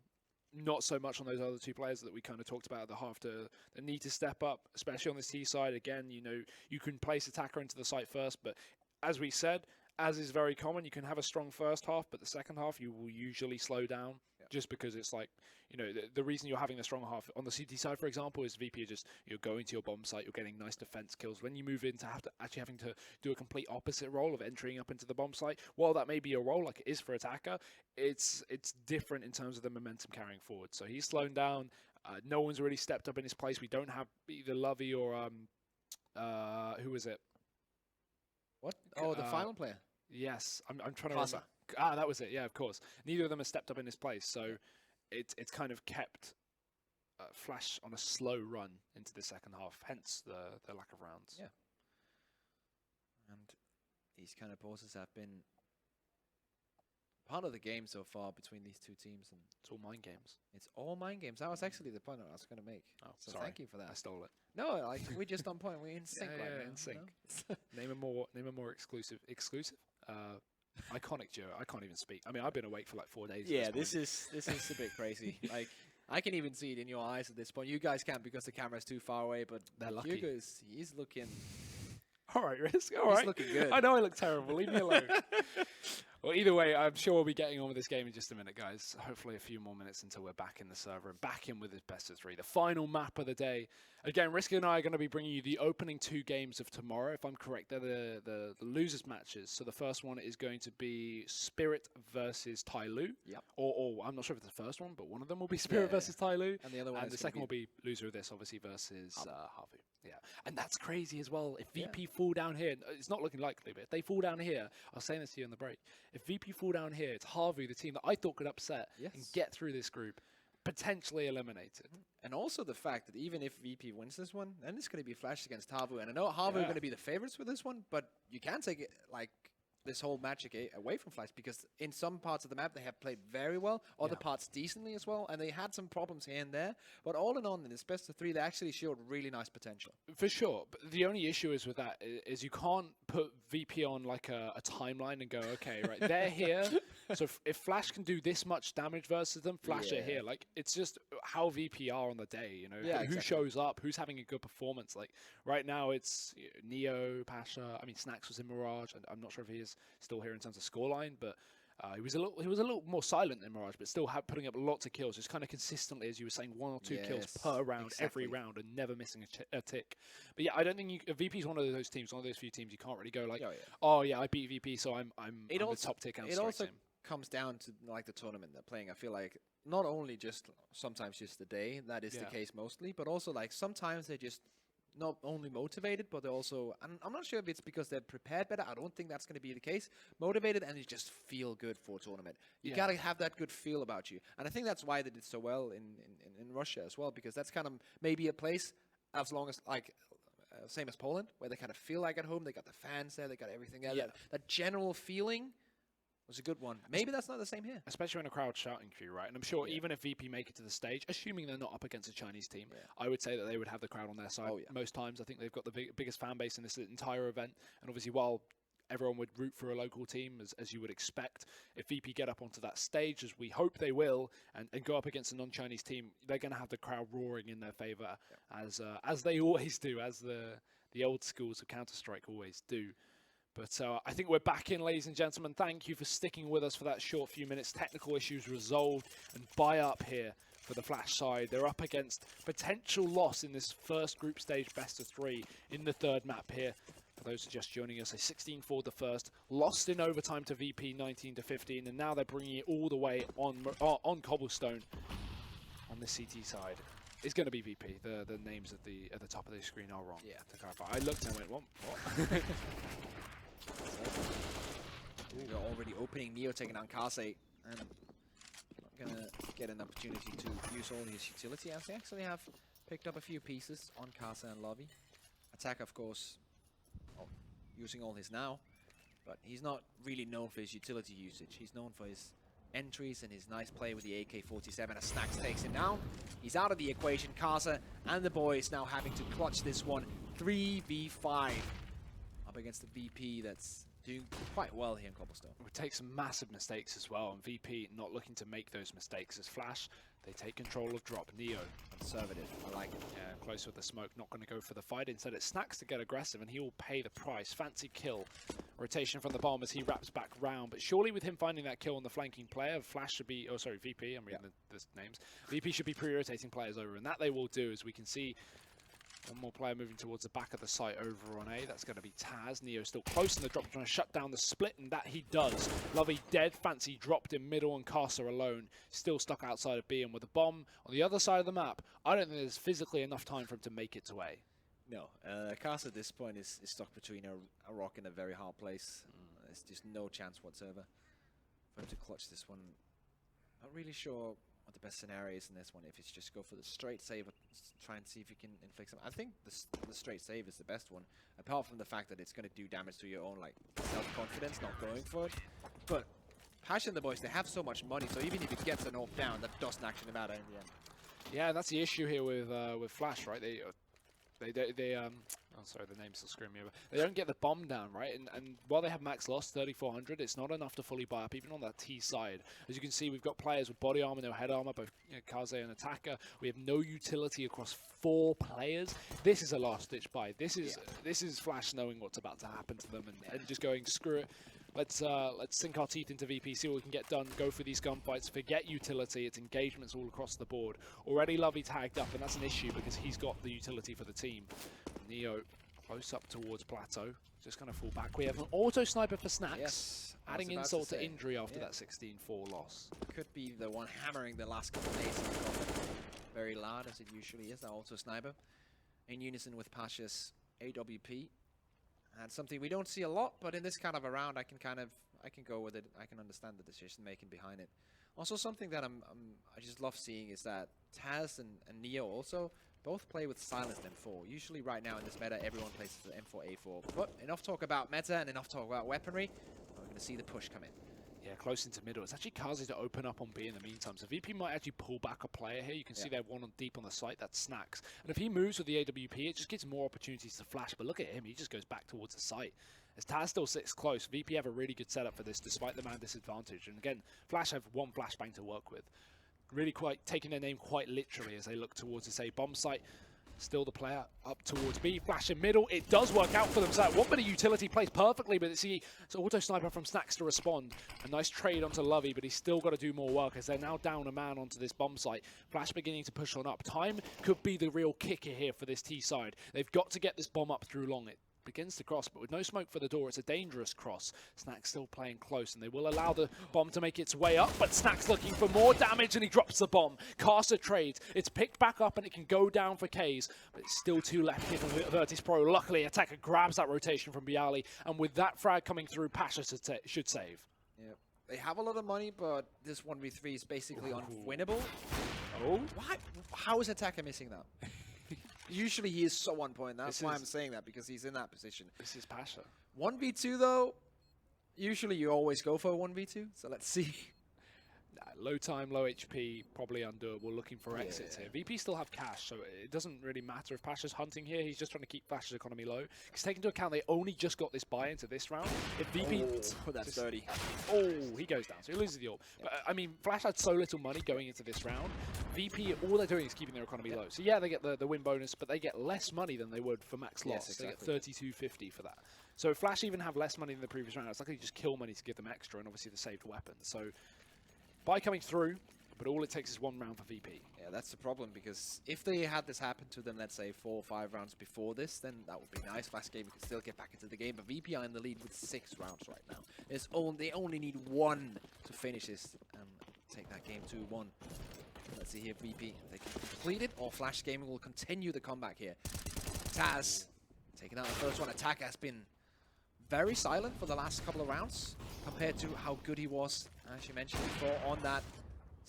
not so much on those other 2 players that we kind of talked about at the half to need to step up, especially on this T side. Again, you can place Attacker into the site first, but as we said, as is very common, you can have a strong first half, but the second half you will usually slow down just because it's like, the reason you're having the strong half on the CT side, for example, is VP are just, you're going to your bomb site, you're getting nice defense kills. When you move into having to do a complete opposite role of entering up into the bomb site, while that may be a role like it is for Attacker, it's different in terms of the momentum carrying forward. So he's slowing down. No one's really stepped up in his place. We don't have either Lovey or who is it? What? Oh, the final player. Yes, I'm trying to remember. That was it. Yeah, of course. Neither of them has stepped up in his place, so it's kind of kept Flash on a slow run into the second half. Hence the lack of rounds. Yeah. And these kind of pauses have been part of the game so far between these 2 teams, and It's all mind games. it's all mind games. That was actually the point I was going to make. Oh, So sorry. thank you for that. I stole it. No, we're just on point. We're in sync right now. in sync. you know? Name a more exclusive. Iconic duo. I can't even speak. I mean, I've been awake for like 4 days. Yeah, at this point. is a bit crazy. Like, I can even see it in your eyes at this point. You guys can't because the camera's too far away, but They're lucky. he's looking. All right, Risk. All He's right. looking good. I know I look terrible. Leave me alone. Well, either way, I'm sure we'll be getting on with this game in just a minute, guys. Hopefully a few more minutes until we're back in the server and back in with this best of 3. The final map of the day. Again, Risk and I are going to be bringing you the opening 2 games of tomorrow. If I'm correct, they're the losers matches. So the first one is going to be Spirit versus Tai Lu. Yep. Or I'm not sure if it's the first one, but one of them will be Spirit versus Tai Lu. And the other one And is the gonna second will be loser of this, obviously, versus Havu. Yeah. And that's crazy as well. If VP fall down here, it's not looking likely, but if they fall down here, I was saying this to you on the break, if VP fall down here, it's Havu, the team that I thought could upset and Yes. get through this group, potentially eliminated. And also the fact that even if VP wins this one, then it's going to be Flash against Havu. And I know Havu are going to be the favorites with this one, but you can take it like this whole match away from Flash because in some parts of the map they have played very well, other parts decently as well, and they had some problems here and there. But all in all, in this best of 3, they actually showed really nice potential. For sure. But the only issue is with that is you can't put VP on like a timeline and go, okay, right, they're here. So if Flash can do this much damage versus them, Flash are here. Like, it's just how VP are on the day, Yeah, who exactly. shows up, who's having a good performance. Like, right now it's Neo, Pasha. I mean, Snacks was in Mirage, and I'm not sure if he is still here in terms of scoreline, but he was a little more silent than Mirage, but still putting up lots of kills, just kind of consistently, as you were saying, 1 or 2 kills Yes, per round, exactly. every round, and never missing a tick. But yeah, I don't think VP is one of those teams, one of those few teams you can't really go like, oh yeah, I beat VP, so I'm the top tier Counter It Strike also team. comes down to like the tournament they're playing. I feel like not only just sometimes just the day, that is the case mostly, but also like sometimes they're just not only motivated, but they're also, and I'm not sure if it's because they're prepared better. I don't think that's going to be the case. Motivated and you just feel good for a tournament. You got to have that good feel about you. And I think that's why they did so well in Russia as well, because that's kind of maybe a place as long as like, same as Poland, where they kind of feel like at home. They got the fans there. They got everything there. Yeah. That general feeling was a good one. Maybe that's not the same here. Especially when a crowd shouting for you, right? And I'm sure even if VP make it to the stage, assuming they're not up against a Chinese team, I would say that they would have the crowd on their side most times. I think they've got the biggest fan base in this entire event. And obviously, while everyone would root for a local team, as you would expect. If VP get up onto that stage, as we hope they will, and go up against a non-Chinese team, they're going to have the crowd roaring in their favor, as they always do, as the old schools of Counter-Strike always do. But I think we're back in, ladies and gentlemen. Thank you for sticking with us for that short few minutes. Technical issues resolved, and buy up here for the Flash side. They're up against potential loss in this first group stage best of 3 in the third map here. For those who are just joining us, a 16-4 the first, lost in overtime to VP 19-15, and now they're bringing it all the way on Cobblestone on the CT side. It's going to be VP. The names at the top of the screen are wrong. Yeah. To clarify, I looked and went, what? We're already opening Neo, taking on Kase, and not gonna get an opportunity to use all his utility, as they actually have picked up a few pieces on Kase and Lobby. Attack, of course, using all his now, but he's not really known for his utility usage. He's known for his entries and his nice play with the AK-47 as Snax takes him down. He's out of the equation. Kase and the boys now having to clutch this one 3v5 up against the VP that's doing quite well here in Cobblestone. It would take some massive mistakes as well, and VP not looking to make those mistakes. As Flash, they take control of drop. Neo, Conservative, I like it. yeah, close with the smoke, not going to go for the fight. Instead, it's Snax to get aggressive, and he will pay the price. Fancy kill. Rotation from the bomb as he wraps back round, but surely with him finding that kill on the flanking player, Flash should be, oh sorry, VP, I'm reading the names. VP should be pre-rotating players over, and that they will do, as we can see. One more player moving towards the back of the site over on A. That's going to be Taz. Neo still close in the drop, trying to shut down the split, and that he does. Lovey dead. Fancy dropped in middle, and Casa alone. Still stuck outside of B, and with a bomb on the other side of the map, I don't think there's physically enough time for him to make it to A. No, Kase at this point is stuck between a rock and a very hard place. There's just no chance whatsoever for him to clutch this one. Not really sure what the best scenario is in this one. If it's just go for the straight save or try and see if you can inflict some. I think the straight save is the best one, apart from the fact that it's going to do damage to your own like self-confidence, not going for it. But Pasha and the boys, they have so much money, so even if it gets an off down, that doesn't actually matter in the end. Yeah, that's the issue here with Flash, right? Oh, sorry, the name's still screwing me over. They don't get the bomb down, right? And while they have max loss, 3,400, it's not enough to fully buy up, even on that T side. As you can see, we've got players with body armor, no head armor, both Kaze and Attacker. We have no utility across 4 players. This is a last-ditch buy. This is Flash knowing what's about to happen to them and just going, screw it. Let's sink our teeth into VP, see what we can get done, go for these gunfights, forget utility, it's engagements all across the board. Already Lovey tagged up, and that's an issue because he's got the utility for the team. Neo close up towards Plateau, just going to fall back. We have an auto sniper for Snax, Yes, adding insult to injury after that 16-4 loss. Could be the one hammering the last couple of days in the coffin. Very loud, as it usually is, that auto sniper. In unison with Pasha's AWP. And something we don't see a lot, but in this kind of a round, I can go with it. I can understand the decision making behind it. Also, something that I just love seeing is that Taz and Neo also both play with silenced M4. Usually, right now in this meta, everyone plays the M4A4. But enough talk about meta and enough talk about weaponry. We're going to see the push come in. Yeah, close into middle. It's actually Kazi to open up on B in the meantime. So VP might actually pull back a player here. You can see they have one on deep on the site. That's Snax. And if he moves with the AWP, it just gives more opportunities to flash. But look at him. He just goes back towards the site. As Taz still sits close, VP have a really good setup for this despite the man disadvantage. And again, Flash have one flashbang to work with. Really quite taking their name quite literally as they look towards this A bomb site. Still the player up towards B, flash in middle. It does work out for them. So that 1 minute utility plays perfectly, but it's auto sniper from Snax to respond. A nice trade onto Lovey, but he's still got to do more work as they're now down a man onto this bomb site. Flash beginning to push on up. Time could be the real kicker here for this T side. They've got to get this bomb up through long. It begins to cross, but with no smoke for the door, it's a dangerous cross. Snax still playing close, and they will allow the bomb to make its way up, but Snax looking for more damage, and he drops the bomb. Caster trades. It's picked back up, and it can go down for K's, but it's still 2 left here from Virtus.Pro. Luckily, Attacker grabs that rotation from Bialy, and with that frag coming through, Pasha should save. Yep. They have a lot of money, but this 1v3 is basically unwinnable. Oh? Why? How is Attacker missing that? Usually he is so on point. That's why I'm saying that, because he's in that position. This is Pasha. 1v2 though, usually you always go for a 1v2, so let's see. Low time, low HP, probably undoable, looking for exits here. VP still have cash, so it doesn't really matter if Pasha's hunting here. He's just trying to keep Flash's economy low. Because take into account they only just got this buy into this round. If VP... Oh, that's dirty. Oh, he goes down, so he loses the orb. But, I mean, Flash had so little money going into this round. VP, all they're doing is keeping their economy low. So yeah, they get the win bonus, but they get less money than they would for max loss. Yes, They get exactly. 32.50 for that. So if Flash even have less money than the previous round, it's likely just kill money to give them extra, and obviously the saved weapons. So buy coming through, but all it takes is one round for VP. Yeah, that's the problem, because if they had this happen to them, let's say 4 or 5 rounds before this, then that would be nice. Last game, we could still get back into the game, but VP are in the lead with 6 rounds right now. They only need 1 to finish this and take that game 2-1. Let's see here, VP, if they can complete it, or Flash Gaming will continue the comeback here. Taz taking out the first one. Attack has been very silent for the last couple of rounds compared to how good he was, as you mentioned before, on that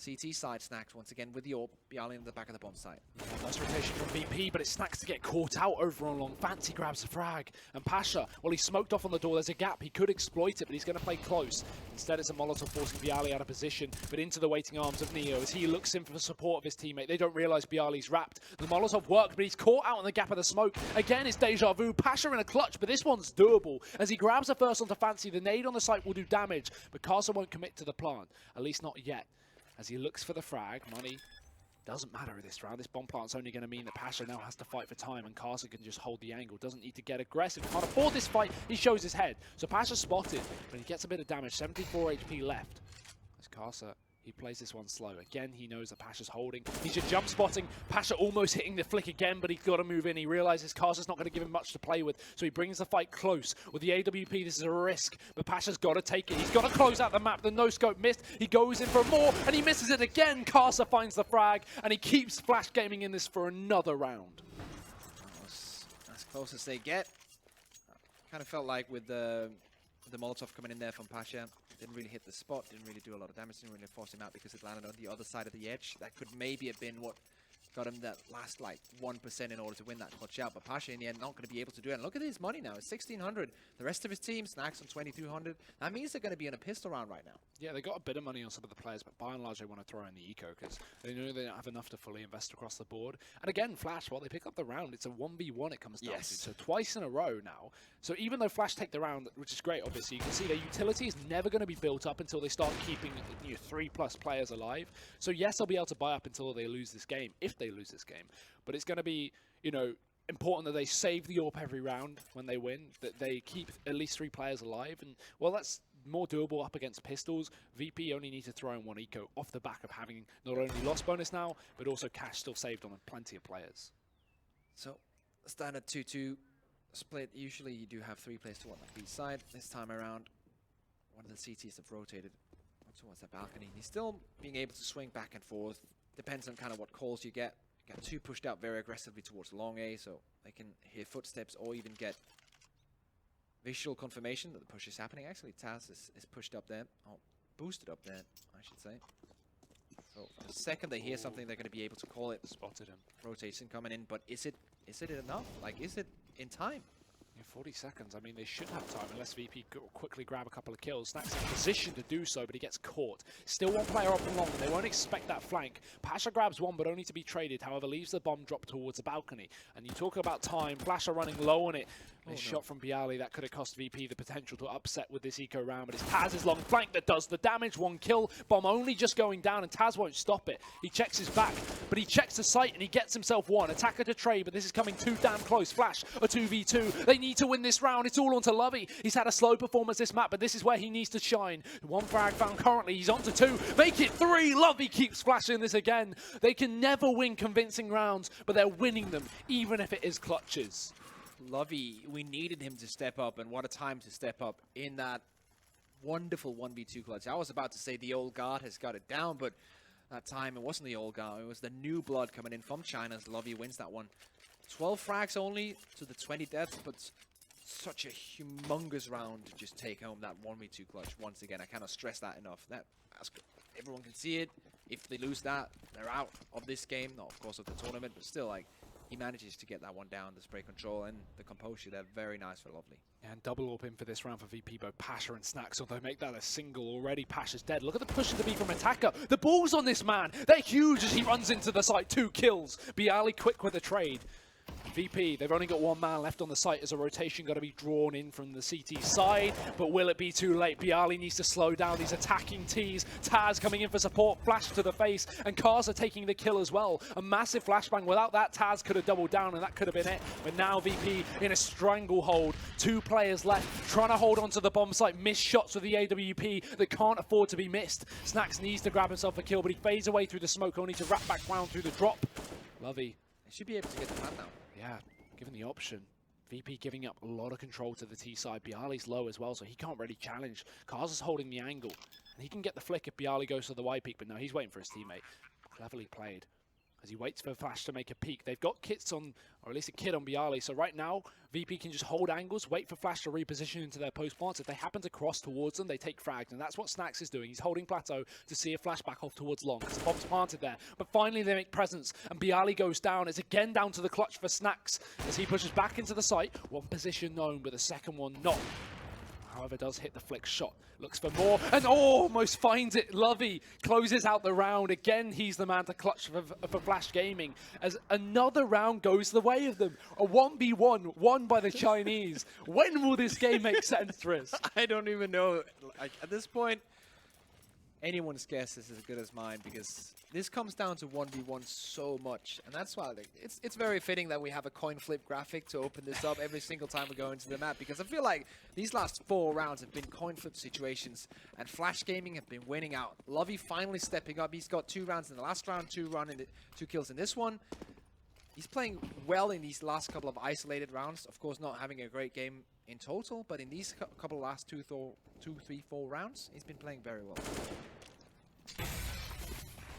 CT side. Snacks once again with the orb. Bialy in the back of the bomb site. Nice rotation from VP, but it's Snacks to get caught out over on long. Fancy grabs the frag. And Pasha, well, he's smoked off on the door. There's a gap. He could exploit it, but he's going to play close. Instead, it's a Molotov forcing Bialy out of position, but into the waiting arms of Neo as he looks in for the support of his teammate. They don't realize Bialy's wrapped. The Molotov worked, but he's caught out in the gap of the smoke. Again, it's deja vu. Pasha in a clutch, but this one's doable. As he grabs the first onto Fancy, the nade on the site will do damage, but Carson won't commit to the plant. At least not yet. As he looks for the frag, money doesn't matter this round. This bomb plant's only going to mean that Pasha now has to fight for time, and Carson can just hold the angle. Doesn't need to get aggressive. Can't afford this fight. He shows his head. So Pasha's spotted, but he gets a bit of damage. 74 HP left. As Carson, he plays this one slow. Again, he knows that Pasha's holding. He's just jump spotting. Pasha almost hitting the flick again, but he's got to move in. He realizes Carson's not going to give him much to play with, so he brings the fight close. With the AWP, this is a risk, but Pasha's got to take it. He's got to close out the map. The no-scope missed. He goes in for more, and he misses it again. Carson finds the frag, and he keeps Flash Gaming in this for another round. That was as close as they get. Kind of felt like with the Molotov coming in there from Pasha, didn't really hit the spot, didn't really do a lot of damage, didn't really force him out because it landed on the other side of the edge. That could maybe have been what got him that last, like, 1% in order to win that clutch out. But Pasha, in the end, not going to be able to do it. And look at his money now. It's 1,600. The rest of his team, Snacks on 2,200. That means they're going to be in a pistol round right now. Yeah, they got a bit of money on some of the players, but by and large, they want to throw in the eco because they know they don't have enough to fully invest across the board. And again, Flash, while they pick up the round, it's a 1v1 it comes down to. So twice in a row now. So even though Flash take the round, which is great, obviously, you can see their utility is never going to be built up until they start keeping 3+ players alive. So yes, they'll be able to buy up until they lose this game, if they lose this game. But it's going to be, important that they save the AWP every round when they win, that they keep at least 3 players alive. And, well, that's more doable up against pistols. VP only need to throw in 1 eco off the back of having not only loss bonus now, but also cash still saved on plenty of players. So, standard 2-2 split. Usually you do have 3 players towards the B side. This time around, one of the CTs have rotated towards the balcony. He's still being able to swing back and forth. Depends on kind of what calls you get. Got 2 pushed out very aggressively towards long A, so they can hear footsteps or even get visual confirmation that the push is happening. Actually, Taz is pushed up there, or boosted up there, I should say. So the second they hear something, they're going to be able to call it. Spotted him. Rotation coming in, but is it enough? Like, is it in time? Yeah, 40 seconds. I mean, they should have time unless VP quickly grab a couple of kills. Snacks in position to do so, but he gets caught. Still 1 player up and long, and they won't expect that flank. Pasha grabs 1, but only to be traded. However, leaves the bomb drop towards the balcony. And you talk about time. Flash are running low on it. A shot from Bialy that could have cost VP the potential to upset with this eco round, but it's Taz's long flank that does the damage. 1 kill, bomb only just going down, and Taz won't stop it. He checks his back, but he checks the site and he gets himself 1. Attacker to trade, but this is coming too damn close. Flash a 2v2. They need to win this round. It's all onto Lovey. He's had a slow performance this map, but this is where he needs to shine. 1 frag found currently. He's on to 2. Make it 3. Lovey keeps flashing this again. They can never win convincing rounds, but they're winning them, even if it is clutches. Lovey, we needed him to step up, and what a time to step up in that wonderful 1v2 clutch. I was about to say the old guard has got it down, but that time it wasn't the old guard. It was the new blood coming in from China as Lovey wins that one. 12 frags only to the 20 deaths, but such a humongous round to just take home that 1v2 clutch. Once again, I cannot stress that enough. Everyone can see it. If they lose that, they're out of this game. Not, of course, of the tournament, but still, like, he manages to get that one down. The spray control and the composure there, very nice for Lovely. And double up in for this round for VP, both Pasha and Snacks, although make that a single already. Pasha's dead. Look at the push of the B from Attacker. The balls on this man, they're huge as he runs into the site. 2 kills. Bialy quick with a trade. VP, they've only got 1 man left on the site as a rotation got to be drawn in from the CT side, but will it be too late? Bialy needs to slow down these attacking Ts. Taz coming in for support, flash to the face, and Karza taking the kill as well. A massive flashbang. Without that, Taz could have doubled down, and that could have been it. But now VP in a stranglehold. 2 players left, trying to hold on to the bomb site. Missed shots with the AWP that can't afford to be missed. Snacks needs to grab himself a kill, but he fades away through the smoke, only to wrap back round through the drop. Lovey. He should be able to get the plan now. Yeah, given the option. VP giving up a lot of control to the T side. Bialy's low as well, so he can't really challenge. Karza's holding the angle, and he can get the flick if Bialy goes to the Y peak, but no, he's waiting for his teammate. Cleverly played. As he waits for Flash to make a peek. They've got kits on, or at least a kit on Bialy, so right now, VP can just hold angles, wait for Flash to reposition into their post plants. If they happen to cross towards them, they take frags, and that's what Snacks is doing. He's holding plateau to see a Flash back off towards long, because the bomb's planted there. But finally they make presence, and Bialy goes down. It's again down to the clutch for Snacks, as he pushes back into the site. 1 position known, but the second one not. However, does hit the flick shot. Looks for more, and almost finds it. Lovey closes out the round. Again, he's the man to clutch for Flash Gaming, as another round goes the way of them. A 1v1 won by the Chinese. When will this game make sense, Riz? I don't even know. Like, at this point, anyone's guess is as good as mine, because this comes down to 1v1 so much, and that's why it's very fitting that we have a coin flip graphic to open this up every single time we go into the map, because I feel like these last 4 rounds have been coin flip situations, and Flash Gaming have been winning out. Lovey finally stepping up. He's got 2 rounds in the last round, 2 kills in this one. He's playing well in these last couple of isolated rounds. Of course, not having a great game in total, but in these couple of last 2, 3, 4 rounds, he's been playing very well.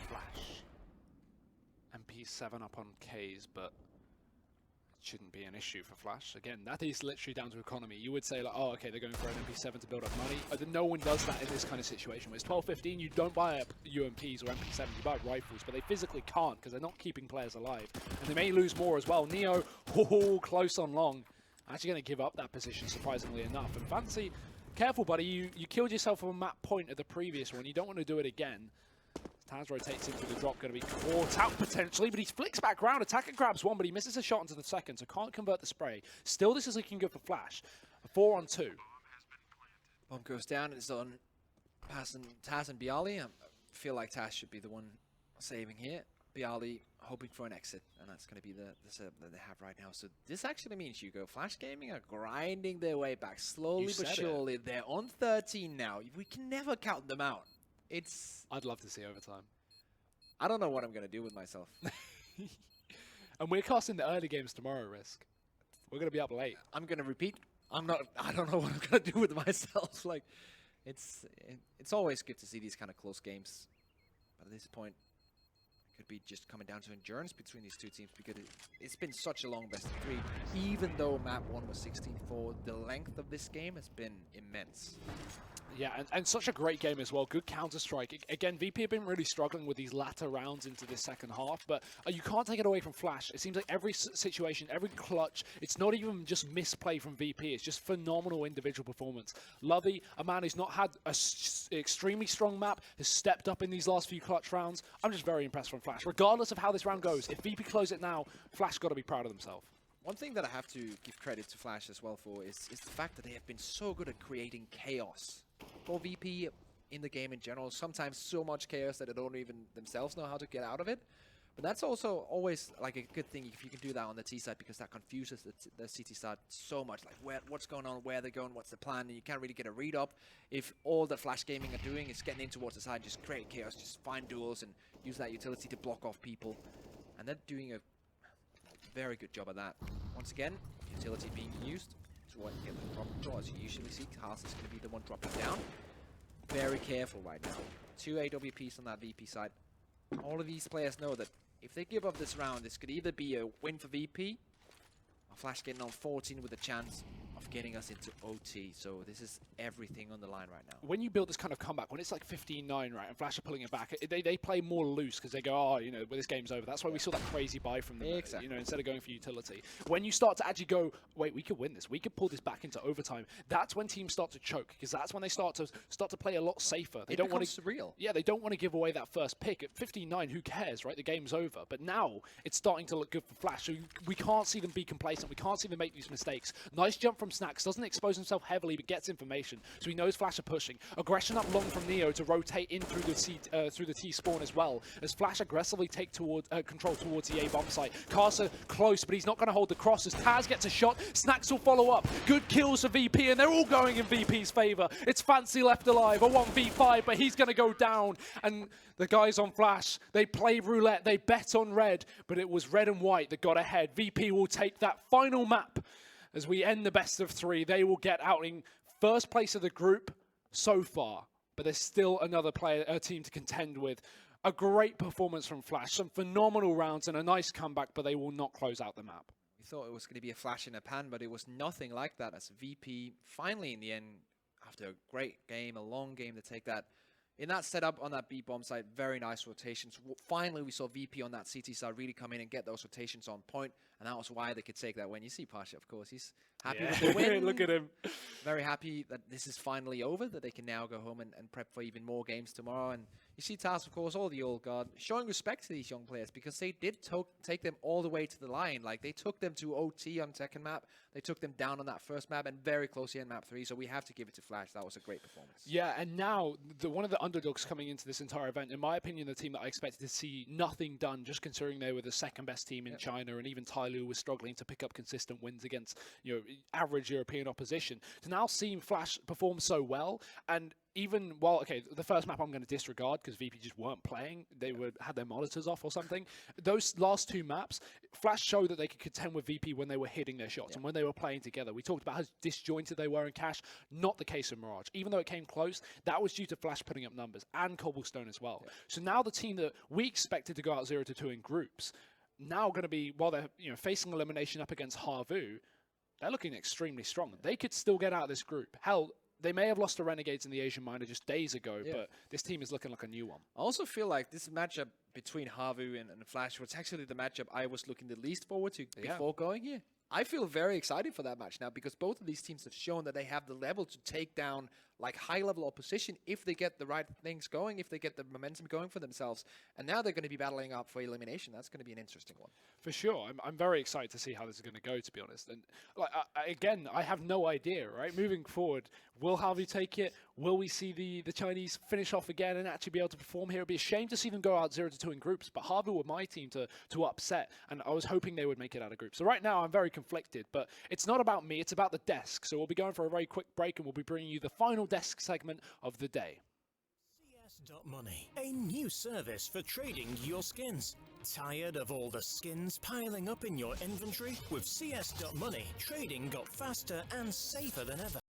Flash. MP7 up on K's, but it shouldn't be an issue for Flash. Again, that is literally down to economy. You would say, like, oh, okay, they're going for an MP7 to build up money. No one does that in this kind of situation. When it's 12-15, you don't buy UMPs or MP7s, you buy rifles, but they physically can't because they're not keeping players alive. And they may lose more as well. Neo, close on long. Actually going to give up that position, surprisingly enough. And Fancy, careful, buddy. You killed yourself on map point at the previous one. You don't want to do it again. Taz rotates into the drop, going to be caught out potentially, but he flicks back round. Attacker grabs 1, but he misses a shot into the second, so can't convert the spray. Still, this is looking good for Flash. A 4-on-2. Bomb goes down. It's on Taz and Bialy. I feel like Taz should be the one saving here. Bialy hoping for an exit, and that's going to be the setup that they have right now. So this actually means Flash Gaming are grinding their way back slowly but surely. They're on 13 now. We can never count them out. I'd love to see overtime. I don't know what I'm going to do with myself. And we're casting the early games tomorrow, Risk. We're going to be up late. I'm going to repeat. I don't know what I'm going to do with myself. Like, it's always good to see these kind of close games. But at this point, it could be just coming down to endurance between these 2 teams, because it's been such a long best of 3. Even though map 1 was 16-4, the length of this game has been immense. Yeah, and such a great game as well. Good Counter-Strike. Again, VP have been really struggling with these latter rounds into this second half, but you can't take it away from Flash. It seems like every situation, every clutch, it's not even just misplay from VP. It's just phenomenal individual performance. Lovey, a man who's not had an extremely strong map, has stepped up in these last few clutch rounds. I'm just very impressed from Flash. Regardless of how this round goes, if VP close it now, Flash got to be proud of themselves. One thing that I have to give credit to Flash as well for is the fact that they have been so good at creating chaos. For VP in the game in general, sometimes so much chaos that they don't even themselves know how to get out of it. But that's also always like a good thing if you can do that on the T side, because that confuses the CT side so much. Like what's going on, where they're going, what's the plan, and you can't really get a read up if all that Flash Gaming are doing is getting in towards the side, just create chaos, just find duels and use that utility to block off people. And they're doing a very good job of that. Once again, utility being used to get the drop control, as you usually see. Haas is going to be the one dropping down. Very careful right now. 2 AWPs on that VP side. All of these players know that if they give up this round, this could either be a win for VP, or Flash getting on 14 with a chance of getting us into OT. So this is everything on the line right now. When you build this kind of comeback, when it's like 15-9, right, and Flash are pulling it back, they play more loose because they go, oh, you know, well, this game's over. That's why we saw that crazy buy from them, Exactly. you know, instead of going for utility. When you start to actually go, wait, we could win this, we could pull this back into overtime, that's when teams start to choke, because that's when they start to play a lot safer. They don't want to surreal. Yeah, they don't want to give away that first pick. At 15-9, who cares, right? The game's over. But now it's starting to look good for Flash. So we can't see them be complacent. We can't see them make these mistakes. Nice jump from Snacks. Doesn't expose himself heavily, but gets information. So he knows Flash are pushing. Aggression up long from Neo to rotate in through the T spawn as well, as Flash aggressively take control towards the A bomb site. Carcer close, but he's not going to hold the cross as Taz gets a shot. Snacks will follow up. Good kills for VP, and they're all going in VP's favor. It's Fancy left alive, a 1v5, but he's going to go down. And the guys on Flash, they play roulette, they bet on red, but it was red and white that got ahead. VP will take that final map as we end the best of 3. They will get out in first place of the group so far, but there's still another team to contend with. A great performance from Flash, some phenomenal rounds and a nice comeback, but they will not close out the map. We thought it was going to be a flash in a pan, but it was nothing like that, as VP finally in the end, after a great game, a long game to take that. In that setup on that B bomb side, very nice rotations. Finally, we saw VP on that CT side really come in and get those rotations on point, and that was why they could take that win. You see Pasha, of course, he's happy with the win. Look at him. Very happy that this is finally over, that they can now go home and prep for even more games tomorrow. And you see Taz, of course, all the old guard, showing respect to these young players because they did take them all the way to the line. Like, they took them to OT on second map. They took them down on that first map and very closely in map 3. So we have to give it to Flash. That was a great performance. Yeah, and now one of the underdogs coming into this entire event, in my opinion, the team that I expected to see nothing done, just considering they were the second best team in China, and even Tyloo was struggling to pick up consistent wins against, you know, average European opposition. To now seeing Flash perform so well, and even while, okay, the first map I'm going to disregard because VP just weren't playing. They had their monitors off or something. Those last 2 maps, Flash showed that they could contend with VP when they were hitting their shots and when they were playing together. We talked about how disjointed they were in Cash. Not the case in Mirage. Even though it came close, that was due to Flash putting up numbers and Cobblestone as well. So now the team that we expected to go out 0-2 in groups, now going to be, while they're facing elimination up against Harvu, they're looking extremely strong. They could still get out of this group. Hell, they may have lost to Renegades in the Asian Minor just days ago, but this team is looking like a new one. I also feel like this matchup between Harvu and Flash was actually the matchup I was looking the least forward to before going here. I feel very excited for that match now because both of these teams have shown that they have the level to take down like high-level opposition if they get the right things going, if they get the momentum going for themselves. And now they're going to be battling up for elimination. That's going to be an interesting one. For sure. I'm very excited to see how this is going to go, to be honest. And like, again, I have no idea, right? Moving forward, will Harvey take it? Will we see the Chinese finish off again and actually be able to perform here? It'd be a shame to see them go out 0-2 in groups, but Harvey were my team to upset, and I was hoping they would make it out of groups. So right now, I'm very conflicted, but it's not about me, it's about the desk. So we'll be going for a very quick break, and we'll be bringing you the final desk segment of the day. CS.Money, a new service for trading your skins. Tired of all the skins piling up in your inventory? With CS.Money, trading got faster and safer than ever.